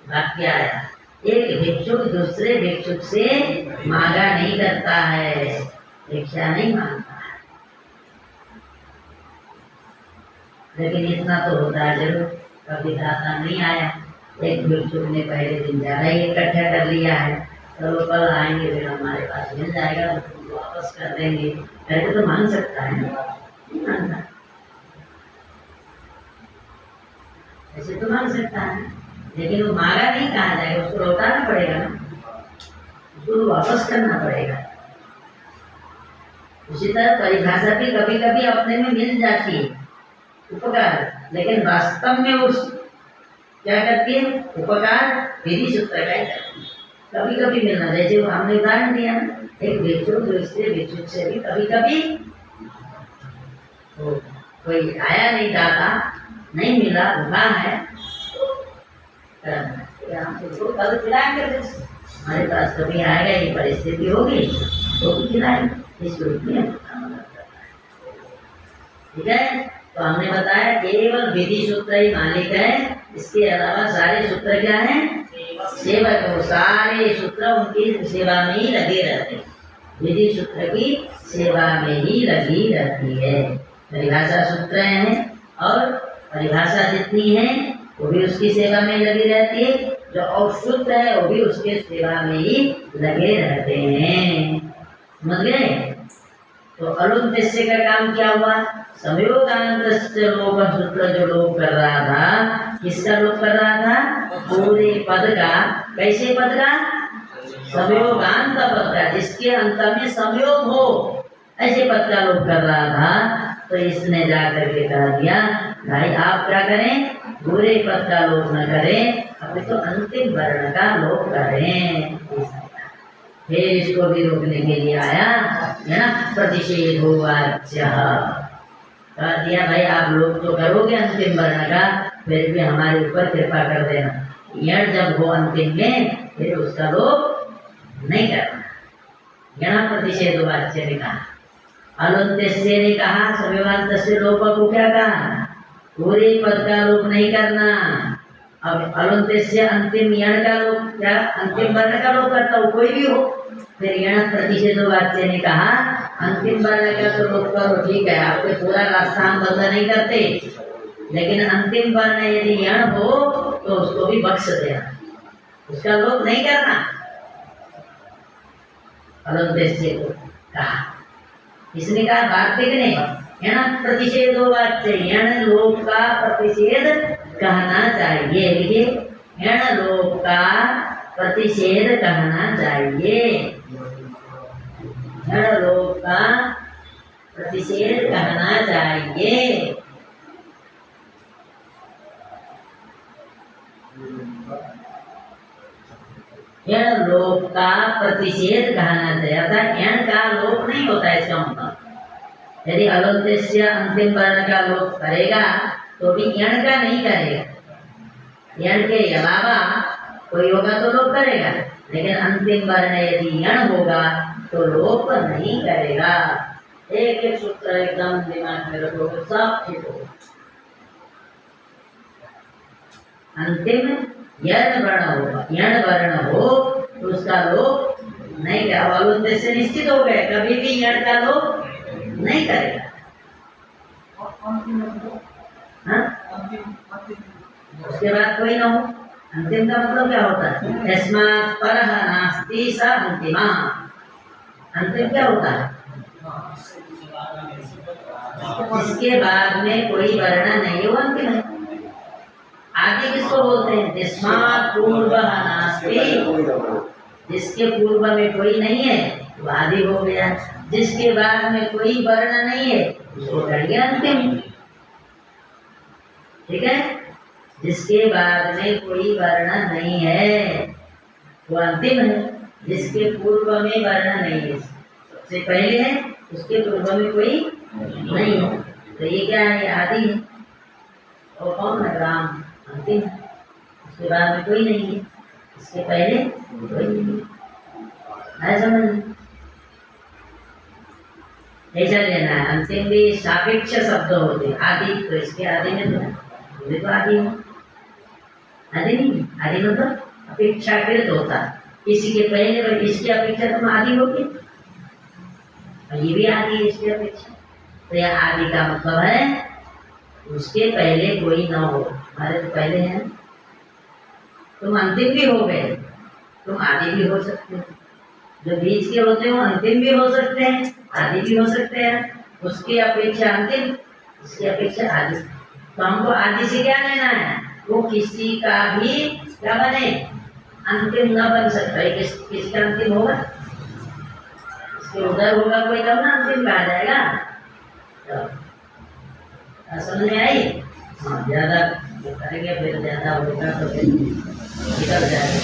वाक्य आया, एक भिक्षुक दूसरे भिक्षुक से मांगा नहीं करता है, भिक्षा नहीं मांगता है। लेकिन इतना तो होता है जरूर, कभी दाता नहीं आया, एक भिक्षुक ने पहले दिन ज़्यादा ही इकट्ठा कर लिया है, तो वो कल आएंगे, फिर हमारे पास मिल जाएगा, तो वापस कर देंगे, ऐसे तो मांग सकता है ना, नहीं मांगता, ऐसे तो मांग सकता है, लेकिन वो मांगा नहीं कहा जाएगा, उसको लौटाना पड़ेगा ना, उसको वापस करना पड़ेगा। उसी तरह परिभाषा भी कभी कभी अपने में मिल जाती है उपकार, लेकिन वास्तव में उस क्या करती है, उपकार विधि सूत्र का करती है। कभी कभी मिलना, जैसे वो हमने उदाहरण दिया ना, एक भिक्षुक दूसरे भिक्षुक से भी कभी कभी तो कोई आया नहीं, दाता नहीं मिला, भूखा है, तो कल खिलाएंगे, हमारे पास कभी आएगा, ये परिस्थिति होगी तो भी खिलाएंगे, इस रूप में, ठीक है। तो हमने बताया केवल विधि सूत्र ही मालिक है, इसके अलावा सारे सूत्र क्या हैं, सेवक हो, सारे सूत्र उनकी सेवा में ही लगे रहते हैं, विधि सूत्र की सेवा में ही लगी रहती है। परिभाषा सूत्र हैं और परिभाषा जितनी है वो भी उसकी सेवा में लगी रहती है, जो अशुद्ध है वो भी उसके सेवा में ही लगे रहते हैं, समझ गए। तो अलुन दृश्य का काम क्या हुआ, संयोगांतस्य लोप सूत्र जो लोप कर रहा था, किसका लोप कर रहा था? पूरे पद का। कैसे पद का? संयोगांत पद का, जिसके अंत में संयोग हो, ऐसे पद का लोप कर रहा था। तो इसने जाकर के कह दिया भाई आप क्या करें, पूरे पद का लोप न करें, अभी तो अंतिम वर्ण का लोप करें। फिर इसको भी रोकने के लिए आया है ना, प्रतिषेधो वाच्य। कह दिया भाई आप लोग तो करोगे अंतिम वर्ण का, फिर भी हमारे ऊपर कृपा कर देना, यण जब हो अंतिम में फिर उसका लोप नहीं करना। यहाँ प्रतिषेधो वाच्य ने कहा। अलुन्त्यस्य ने कहा संयोगांतस्य लोप को क्या कहा? पूरे पद का लोप नहीं करना। अब अलुन्त्यस्य अंतिम यण का लोप, क्या अंतिम वर्ण का लोप करता हो, कोई भी हो। फिर यण प्रतिषेधो वाच्य ने कहा अंतिम वर्ण का तो लोप करो, ठीक है, आपके पूरा रास्ता हम बंद नहीं करते, लेकिन अंतिम वर्ण यदि यण हो तो उसको भी बख्श देना, उसका लोप नहीं करना। अलुन्त्यस्य को कहा, इसने कहा वार्तिक ने, यण प्रतिषेधो वाच्य, यण लोप का प्रतिषेध कहना चाहिए। देखिए यण लोप का प्रतिषेध कहना चाहिए, यण लोप का प्रतिषेध कहना चाहिए। यण लोप का प्रतिषेध कहना चाहिए, अर्थात यण का लोप नहीं होता है इसका मतलब। यदि अलुन्त्यस्य अंतिम वर्ण का लोप करेगा तो भी यण का नहीं करेगा, यण के अलावा कोई होगा तो लोप करेगा, लेकिन अंतिम वर्ण यदि यण होगा तो लोप नहीं करेगा। एक एक सूत्र एकदम दिमाग में रखोगे, सब ठीक होगा। अंतिम यण वर्ण होगा, यण वर्ण हो तो उसका लोप नहीं करेगा। अलुन्त्यस्य निश्चित हो गए, कभी भी यण का लोप नहीं करेगा। हाँ? उसके बाद कोई ना हो। अंतिम का मतलब क्या होता है? तस्मात् परः नास्ति स अन्तिमः। अंतिम क्या होता है? जिसके बाद में कोई वर्ण नहीं है वो अंतिम है। आदि किसको बोलते हैं? तस्मात् पूर्वः नास्ति, जिसके पूर्व में कोई नहीं है वो आदि हो गया, जिसके बाद में कोई वर्ण नहीं है उसको कहेंगे अंतिम। ठीक है, जिसके बाद में कोई वर्ण नहीं है वो अंतिम है, जिसके पूर्व में वर्ण नहीं है, सबसे पहले है, उसके पूर्व में कोई नहीं है, तो ये क्या है? आदि है। और कौन है? राम अंतिम, उसके बाद में कोई नहीं है, इसके पहले कोई नहीं है। समझ ऐसा लेना है। अंतिम भी सापेक्ष शब्द होते हैं। आदि तो इसके आदि में तो आदि हो, आदि नहीं, आदि मतलब अपेक्षाकृत होता है, किसी के पहले और इसकी अपेक्षा तुम आदि होगी, और ये भी आदि है इसकी अपेक्षा। तो यह आदि का मतलब है उसके पहले कोई ना हो। हमारे तो पहले है, तुम अंतिम भी हो गए, तुम आदि भी हो सकते हो। जो बीच के होते हो अंतिम भी हो सकते हैं, आदि भी हो सकते हैं। उसकी अपेक्षा अंतिम, इसकी अपेक्षा आदि। तो हमको आदि से क्या लेना है? वो किसी का भी क्या बने, अंतिम न बन सकता है। किसी का अंतिम होगा, इसके उधर होगा कोई तब ना अंतिम कहा जाएगा। तो समझ में आई? हाँ, ज्यादा करेंगे फिर ज्यादा होगा तो फिर निकल जाएगा।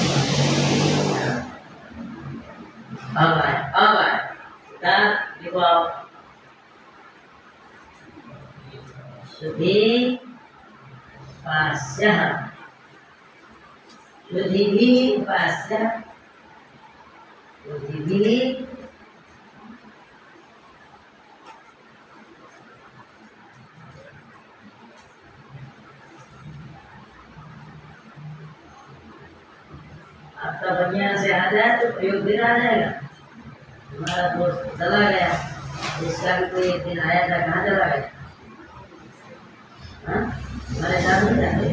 अब आए देखो आप, शुद्धि पास्य, शुद्धि भी पास्य, शुद्धि भी आपका बढ़िया से आ जाए तो प्रयोग दिन आ जाएगा। हमारा दोस्त चला गया, इसका भी कोई एक दिन आया था, कहाँ चला गया? हमारे साथ नहीं जाते,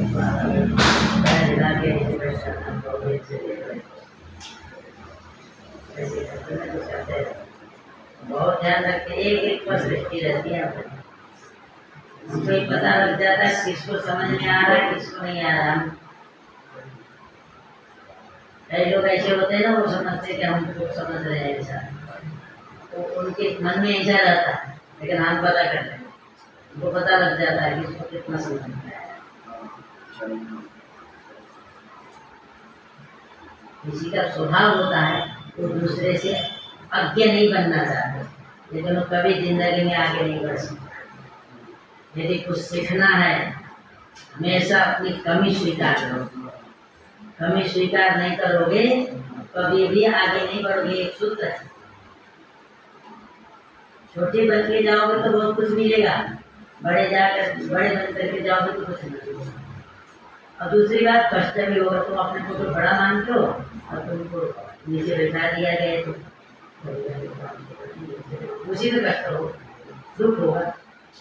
बहुत ध्यान रखते, एक एक पर दृष्टि रहती है। इसको ही पता लग जाता है किसको समझ में आ रहा है किसको नहीं आ रहा। कई लोग ऐसे होते हैं ना, वो समझते कि हम कुछ समझ रहे हैं ऐसा, तो उनके मन में ऐसा रहता है, लेकिन हम पता करते हैं, उनको पता लग जाता है कि इसको कितना समझ में आया। किसी का स्वभाव होता है वो दूसरे से अज्ञ नहीं बनना चाहते, लेकिन वो कभी जिंदगी में आगे नहीं बढ़ सकता। यदि कुछ सीखना है हमेशा अपनी कमी स्वीकार करो, कमी स्वीकार नहीं करोगे कभी भी आगे नहीं बढ़ोगे। एक सूत्र है, छोटे बन के जाओगे तो बहुत कुछ मिलेगा, बड़े बन करके जाओगे तो कुछ नहीं मिलेगा। और दूसरी बात, कष्ट भी होगा, तुम अपने को तो बड़ा मानते हो और तुमको नीचे बैठा दिया गया तो उसी में कष्ट हो, दुख होगा।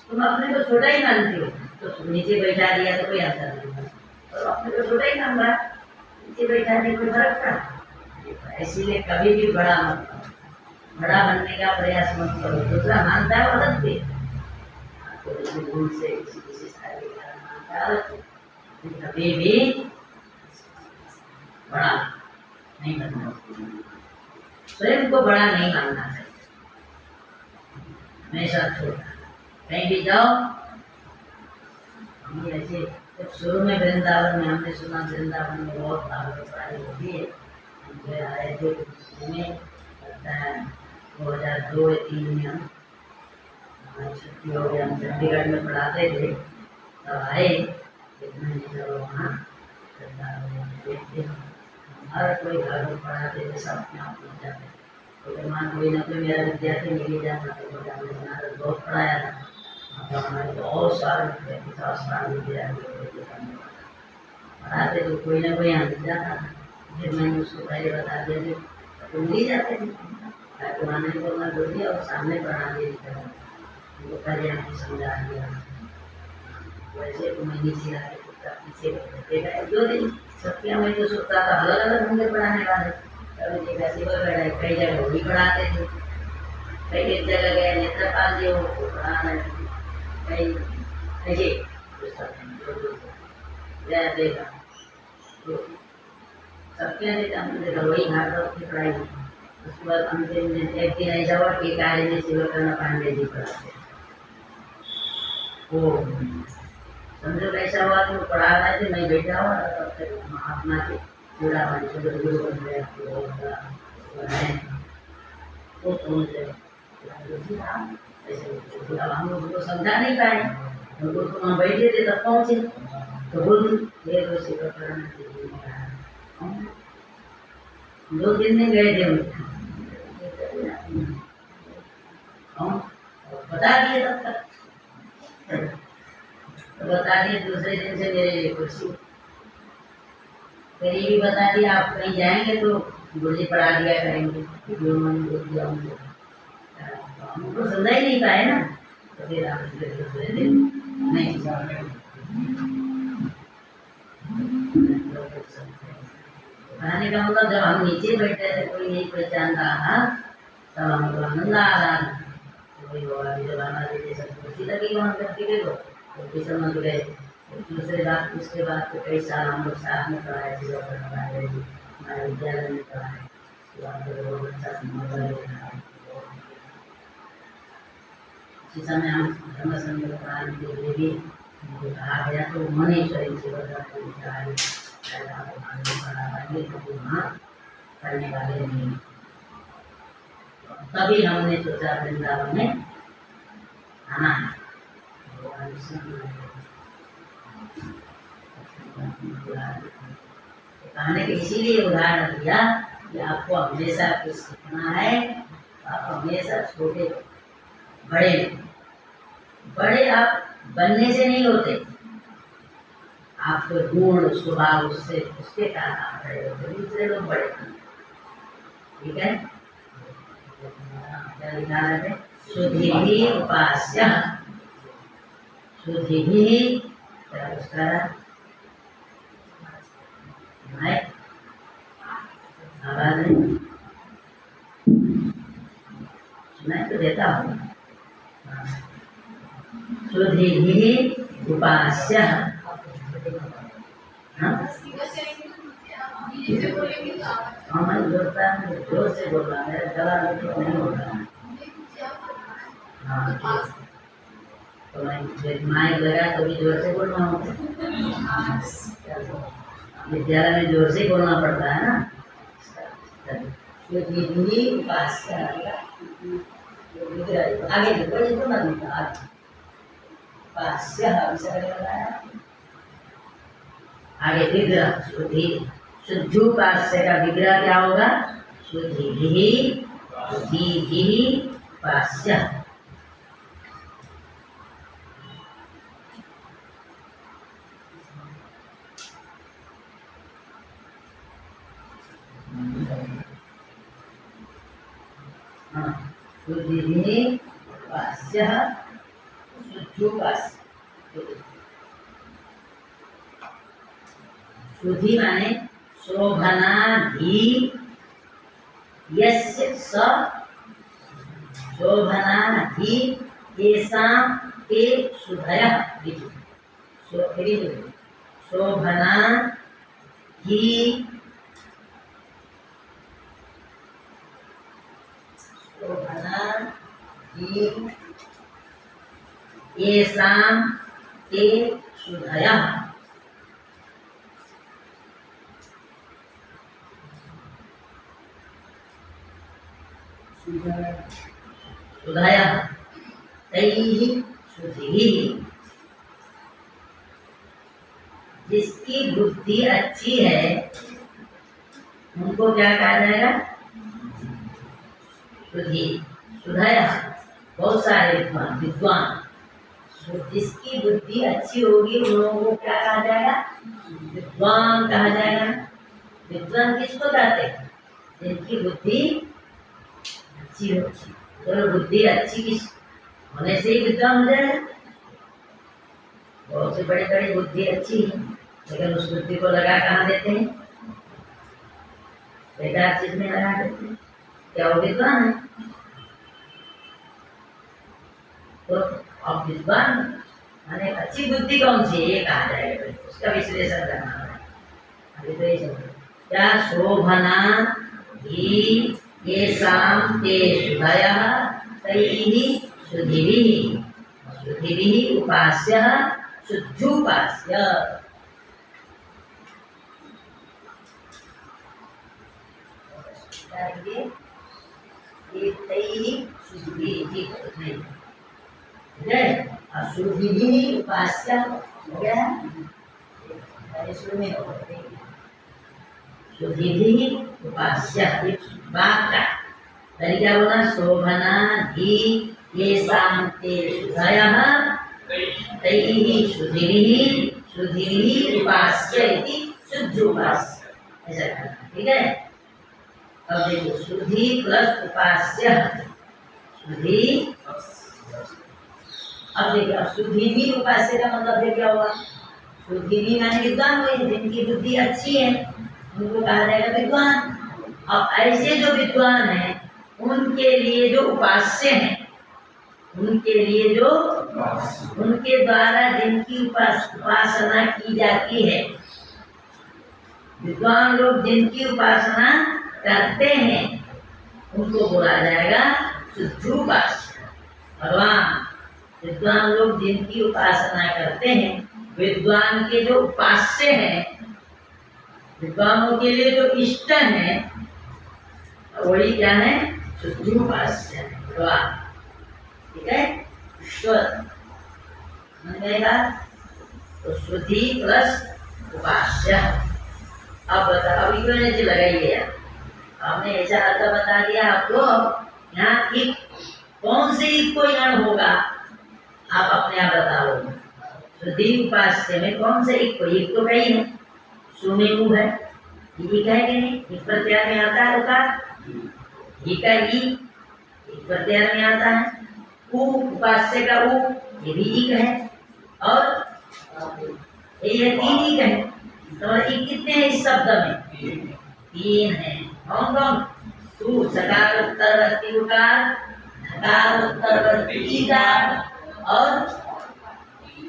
तुम अपने को छोटा ही मानते हो तो नीचे बैठा दिया तो कोई असर नहीं, और अपने को छोटा ही मान रहा, नीचे बैठा दिया कोई फर्क पड़ा। इसीलिए कभी भी बड़ा मत करो, बड़ा बनने का प्रयास मत करो। दूसरा मानता है अलग से, भूल से किसी मानता है अलग से, कभी भी बड़ा नहीं बनना, स्वयं को बड़ा नहीं मानना चाहिए, हमेशा छोटा। कहीं भी जाओ, हम ऐसे जब शुरू में वृंदावन में हमने सुना वृंदावन में बहुत भागवत होती है, हम आए थे लगता है 2002 या 2003 में, हम हमारी छुट्टी हो गई, हम चंडीगढ़ में पढ़ाते थे, तब आए वहाँ देखते हर कोई भागवत पढ़ाते थे, सब अपने आप में जाते, तो वहाँ कोई ना कोई मेरा विद्यार्थी मिल जाता तो बनारस बहुत पढ़ाया था, तो हमारे बहुत सारे 50 साल विद्यार्थी पढ़ाते तो कोई ना कोई यहाँ मिल जाता था। फिर मैंने उसको पहले बता दिया तो मिल जाते थे, ताकि वहाँ नहीं बोलना बोल दिया और सामने पढ़ा दिया, उनको पहले हमने समझा दिया। वैसे तो मैं नीचे आके पीछे देखा 2 दिन सत्या में जो सोचता था अलग अलग होंगे पढ़ाने वाले, कभी देखा शिवर गए, कई जगह वो भी पढ़ाते थे, कई एक जगह गए नेत्रपाल जी वो पढ़ा रहे थे, कई ऐसे देखा तो सत्या ने हमने देखा वही भागवत की पढ़ाई। उसके बाद अंतिम दिन एक दिन ऐसा हुआ कि कार्य में शिवकर्ण पांडे जी पढ़ाते, वो समझो कैसा हुआ कि वो पढ़ा रहे थे, मैं बैठा हुआ महात्मा के पूरा गुरु बन गया वो सुन रहे, हम उनको समझा नहीं पाए, उनको तो वहाँ बैठे थे तब पहुँचे तो बोल ये तो शिवकर्ण 2 दिन में गए थे बता दिए तब तक, तो बता दिए दूसरे दिन से मेरे लिए कुर्सी, फिर ये भी बता दिया आप कहीं जाएंगे तो गुरुजी पढ़ा दिया करेंगे, जो मन बोल दिया उनको, हमको समझा ही नहीं पाए ना, तो फिर आप दूसरे दिन नहीं पढ़ाने का मतलब जब हम नीचे बैठे थे कोई नहीं पहचान रहा तब हमको आनंद आ रहा था, जब हमारे सब कुर्सी लगी वहाँ करके गए तो फिर समझ गए। दूसरे बात उसके बाद तो कई साल हम लोग साथ में पढ़ाए थे, हमारे विद्यालय में पढ़ाए, इसी समय हम धर्म संघ पढ़ाने के लिए भी कहा गया तो मनेश्वरी से वहाँ करने वाले नहीं, तभी हमने सोचा वृंदावन में आना है। कहने के इसीलिए उदाहरण दिया कि आपको हमेशा कुछ सीखना है, आप हमेशा छोटे बड़े आप बनने से नहीं होते, आपके गुण स्वभाव उससे उसके कारण आप बड़े होते, दूसरे लोग बड़े, ठीक है। क्या लिखा है? शुद्धि भी उपास्य, शुद्धि भी क्या उसका आवाज नहीं सुनाई तो देता हूँ। सुधिभिः उपास्यः। हाँ? हमारी जोर से बोलना है, गला नहीं होता है। हाँ, तो माइक लगा तो भी जोर से बोलना होता है। विद्यालय में जोर से बोलना पड़ता है ना। आगे देखो ना आगे विग्रह शुद्धि शुद्धोपास्य का विग्रह क्या होगा? शुद्धिभिः उपास्यः। शुद्धिभिः उपास्यः शुद्धोपास्य। शुद्धि माने शोभनाधि यस्य स शोभनाधि येषां ते शुद्धयः। शोभनाधि येषां ते शुद्धयः। शुद्धयः तैः शुद्धिभिः। जिसकी बुद्धि अच्छी है उनको क्या कहा जाएगा? शुद्धि। शुद्धयः बहुत सारे विद्वान। जिसकी बुद्धि अच्छी होगी उन लोगों को क्या कहा जाएगा? विद्वान कहा जाएगा। विद्वान किसको कहते हैं? जिनकी बुद्धि अच्छी होती। तो बुद्धि अच्छी किस होने से ही विद्वान हो जाएगा। बहुत से बड़ी बड़ी बुद्धि अच्छी है लेकिन उस बुद्धि को लगा कहाँ देते हैं? बेकार चीज में लगा देते हैं। क्या वो विद्वान है? तो अब विद्वान माने अच्छी बुद्धि कौन सी है ये कहा जाएगा, उसका विश्लेषण करना है। अभी तो ये क्या शोभना येषां ते शुद्धयः तैः शुद्धिभिः उपास्यः शुद्धोपास्यः। शुद्धिभिः उपास्यः हो गया। शुद्धिभिः उपास्यः बात का तरीका बोला। शोभनाधि येषां ते शुद्धयः तैः शुद्धिभिः उपास्य इति शुद्धोपास्य। ऐसा करना, ठीक है। अब देखो शुद्धि प्लस उपास्य शुद्धि। अब देखिए अब शुद्धिभिः उपास्य का मतलब फिर क्या हुआ? शुद्धिभिः माने विद्वान हुए, जिनकी बुद्धि अच्छी है उनको कहा जाएगा विद्वान। अब ऐसे जो विद्वान है उनके लिए जो उपास्य है, उनके लिए जो उनके द्वारा जिनकी उपासना की जाती है, विद्वान लोग जिनकी उपासना करते हैं उनको बोला जाएगा शुद्धोपास्य। भगवान विद्वान लोग जिनकी उपासना करते हैं, विद्वान के जो उपास्य हैं, विद्वानों के लिए जो इष्ट है वही क्या है? शुद्धोपास्य भगवान, ठीक है। ईश्वर समझ गएगा। तो शुद्धि प्लस उपास्य। अब बता, अब इक्विवेलेंसी लगाइए। आपने ऐसा अर्थ बता दिया आपको। यहाँ एक कौन से एक कोई अण होगा आप अपने आप बताओ। शुद्धि उपास्य में कौन से एक कोई? एक तो कई है, सुमेरु है, ये है कि नहीं? एक प्रत्यार में आता है उकार, ये का ई एक प्रत्यार में आता है। उ उपास्य का उ ये भी एक है, और ये तीन एक है। तो ये कितने हैं इस शब्द में? तीन है। कौन कौन? तू सकार उत्तरवर्ती उकार, धकार उत्तरवर्ती ईकार, और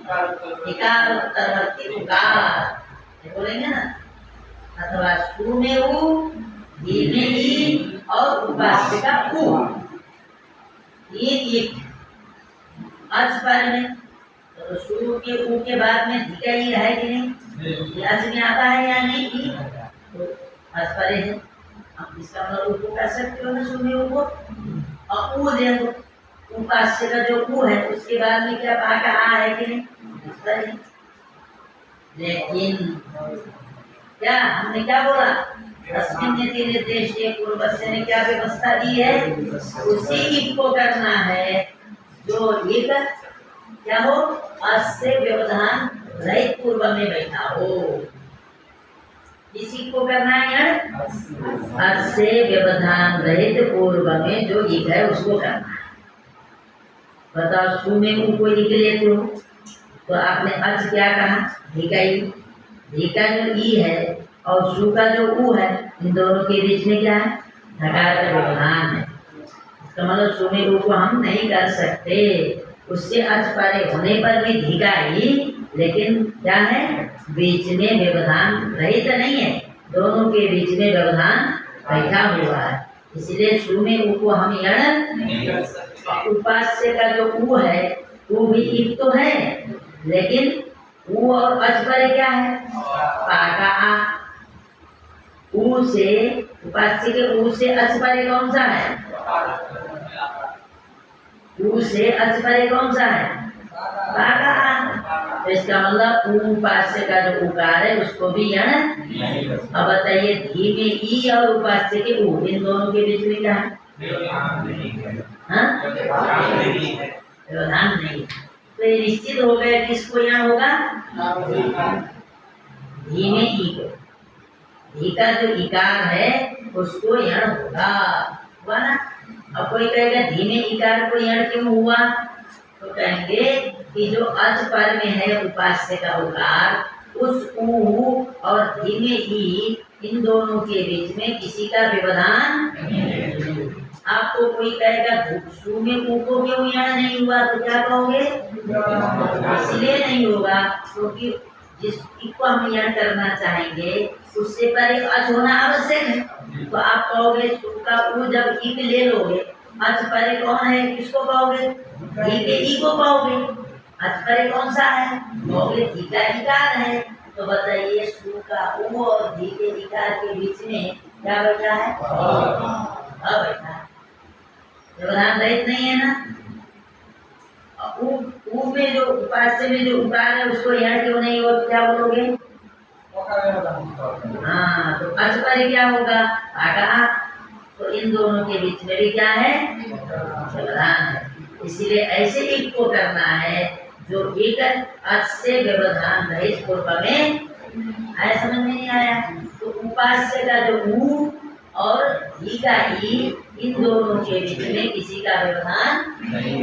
इकार उत्तरवर्ती उकार ये बोलेंगे ना। अथवा सु में उ, धी में ई और उपास्य का उ, ये एक अच पर में तो शुरू के उ के बाद में धी का ई है कि नहीं, ये अच में आता है या नहीं ई, तो अच पर है। अब इसका मतलब उ कर सकते हो ना शुरू में उ को, और उ देखो उपास्य का जो उ है उसके बाद में क्या पा का आ है कि नहीं। लेकिन क्या हमने क्या बोला, तस्मिन् नीति निर्देश पूर्वस्य ने क्या व्यवस्था दी है, उसी को करना है जो एक क्या हो, अस्य व्यवधान रहित पूर्व में बैठा हो, इसी को करना है। अस्य व्यवधान रहित पूर्व में जो एक है उसको करना है। बताओ सु में उ को लिख लेते हो तो आपने अच क्या कहा, धी का जो ई है और सु का जो उ है, इन दोनों के बीच में क्या है, धकार का व्यवधान है। इसका मतलब सु में उ को हम नहीं कर सकते, उससे अच परे होने पर भी धी का ई, लेकिन क्या है बीच में व्यवधान रहित नहीं है, दोनों के बीच में व्यवधान बैठा हुआ है, इसलिए सु में उ को हम यण। उपास्य का जो उ है वो भी एक तो है, लेकिन उ और अच पर क्या है, पा का आ, उ से उपास्य के उ से अच पर कौन सा है, उ से अच पर कौन सा है, पा का आ। तो इसका मतलब उपास्य का जो उकार है उसको भी यण। अब बताइए धी में ई और उपास्य के उ, इन दोनों के बीच में क्या है, व्यवधान नहीं। तो ये निश्चित हो गया किसको यण होगा, धी में ई को, धी का जो इकार है उसको यण होगा, हुआ ना। अब कोई कहेगा धी में इकार को यण क्यों हुआ, तो कहेंगे कि जो अच पर में है उपास्य का उकार, उस उ और धी में ई, इन दोनों के बीच में किसी का व्यवधान। आपको कोई कहेगा सु में उ को क्यों यण नहीं हुआ, तो क्या कहोगे, इसलिए नहीं होगा क्योंकि जिसको हम यण करना चाहेंगे उससे पहले अच होना आवश्यक है। तो आप कहोगे सु का उ जब ई ले लोगे, अच परे कौन है किसको कहोगे, धी के ई को कहोगे, अच परे कौन सा है, कहोगे धी का इकार है। तो बताइए सु का उ और धी के इकार के बीच में क्या बैठा है, बैठा है, व्यवधान रहित नहीं है ना। उ में जो उपास्य में जो उकार है उसको यण क्यों नहीं हो, क्या बोलोगे, हाँ तो अच पर क्या होगा, आगा। तो इन दोनों के बीच में भी क्या है, व्यवधान है, इसीलिए ऐसे एक को करना है जो एक अच से व्यवधान रहित पूर्व में आया, समझ में नहीं आया। तो उपास्य का जो उ और धी का ई, इन दोनों के बीच में किसी का व्यवधान नहीं।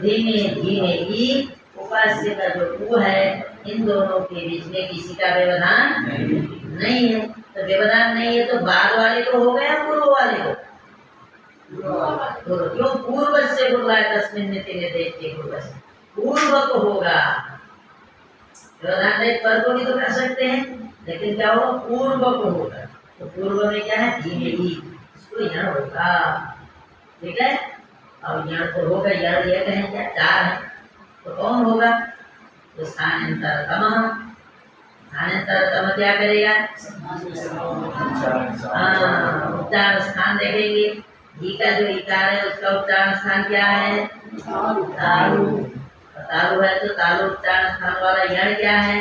धी में ई, उपास्य का जो उ है, इन दोनों के बीच में किसी का व्यवधान नहीं है। तो व्यवधान नहीं है तो बाद वाले को हो गया, पूर्व वाले को, तो क्यों पूर्व से बोला है, तस्मिन् नीति निर्देश के पूर्व से, पूर्व को होगा। व्यवधान रहित पर को भी तो कर सकते हैं, लेकिन क्या होगा, पूर्व को होगा। तो पूर्व में क्या है, धी में ई, इसको यण होगा, ठीक है। अब यण तो होगा, यण ये कहें क्या, चार है, तो कौन होगा, तो स्थानांतरतम। स्थानांतरतम क्या करेगा, उच्चारण स्थान देखेंगे। धी का जो इकार है उसका उच्चारण स्थान क्या है, तालु। तालु है तो तालु उच्चारण स्थान वाला यण क्या है,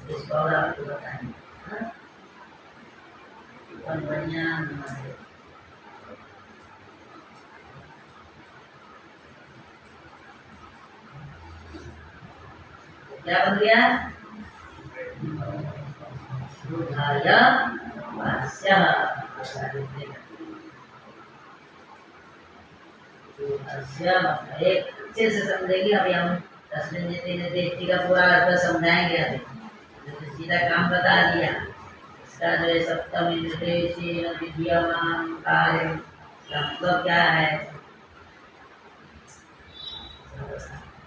इसको और आपको बताएंगे। क्या बन गया, एक अच्छे से समझेंगे। अभी हम तस्मिन् नीति निर्देश का पूरा अर्थ समझाएंगे। अभी तो सीधा काम बता दिया, इसका जो है सप्तमी निर्देश विद्यमान कार्य मतलब क्या है,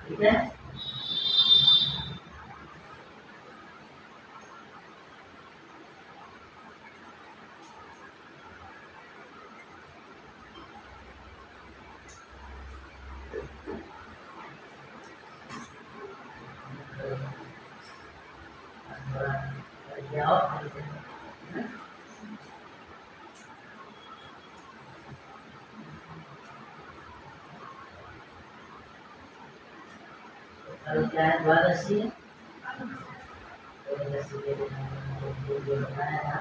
ठीक है। अब क्या है द्वादशी है, द्वादशी के दिन जो बताया था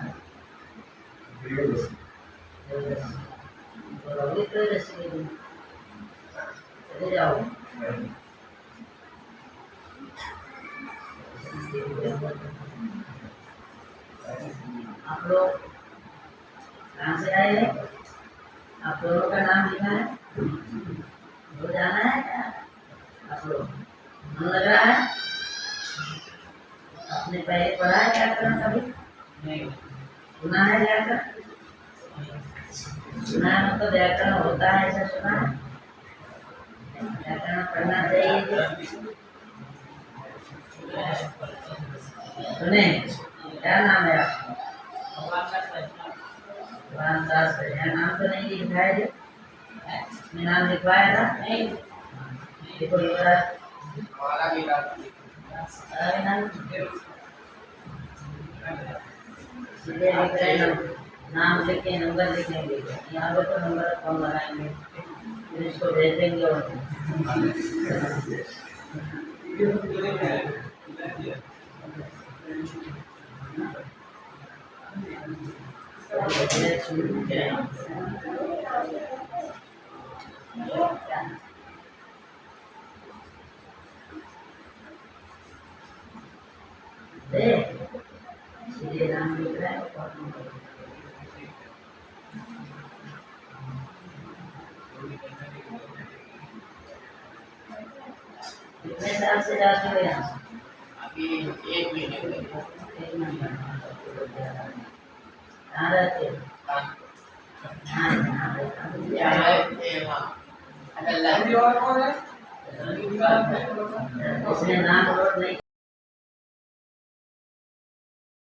त्रयोदशी के दिन चले जाओ। आप लोग कहाँ से आए हैं? आप लोगों का नाम लिखा है, वो जाना है क्या? आप लोग मन लग रहा है? आपने पहले पढ़ा है व्याकरण कभी? नहीं। सुना है व्याकरण? सुना है मतलब व्याकरण होता है ऐसा सुना है? व्याकरण पढ़ना चाहिए। सुने? क्या नाम है आपका? भगवान दास है। नाम तो नहीं लिखा है जो? नाम लिखवाया था? नहीं। देखो युवराज सीधे लिख रहे हैं, नाम लिख के नंबर लिखेंगे, यहाँ पे तो नंबर कौन लगाएंगे, फिर इसको भेज देंगे और सीधे नाम लिख रहा है। कितने साल से जाते हो यहाँ? अभी 1 महीने हुए। 1 महीने। कहाँ रहते हो? इसने नाम नोट नहीं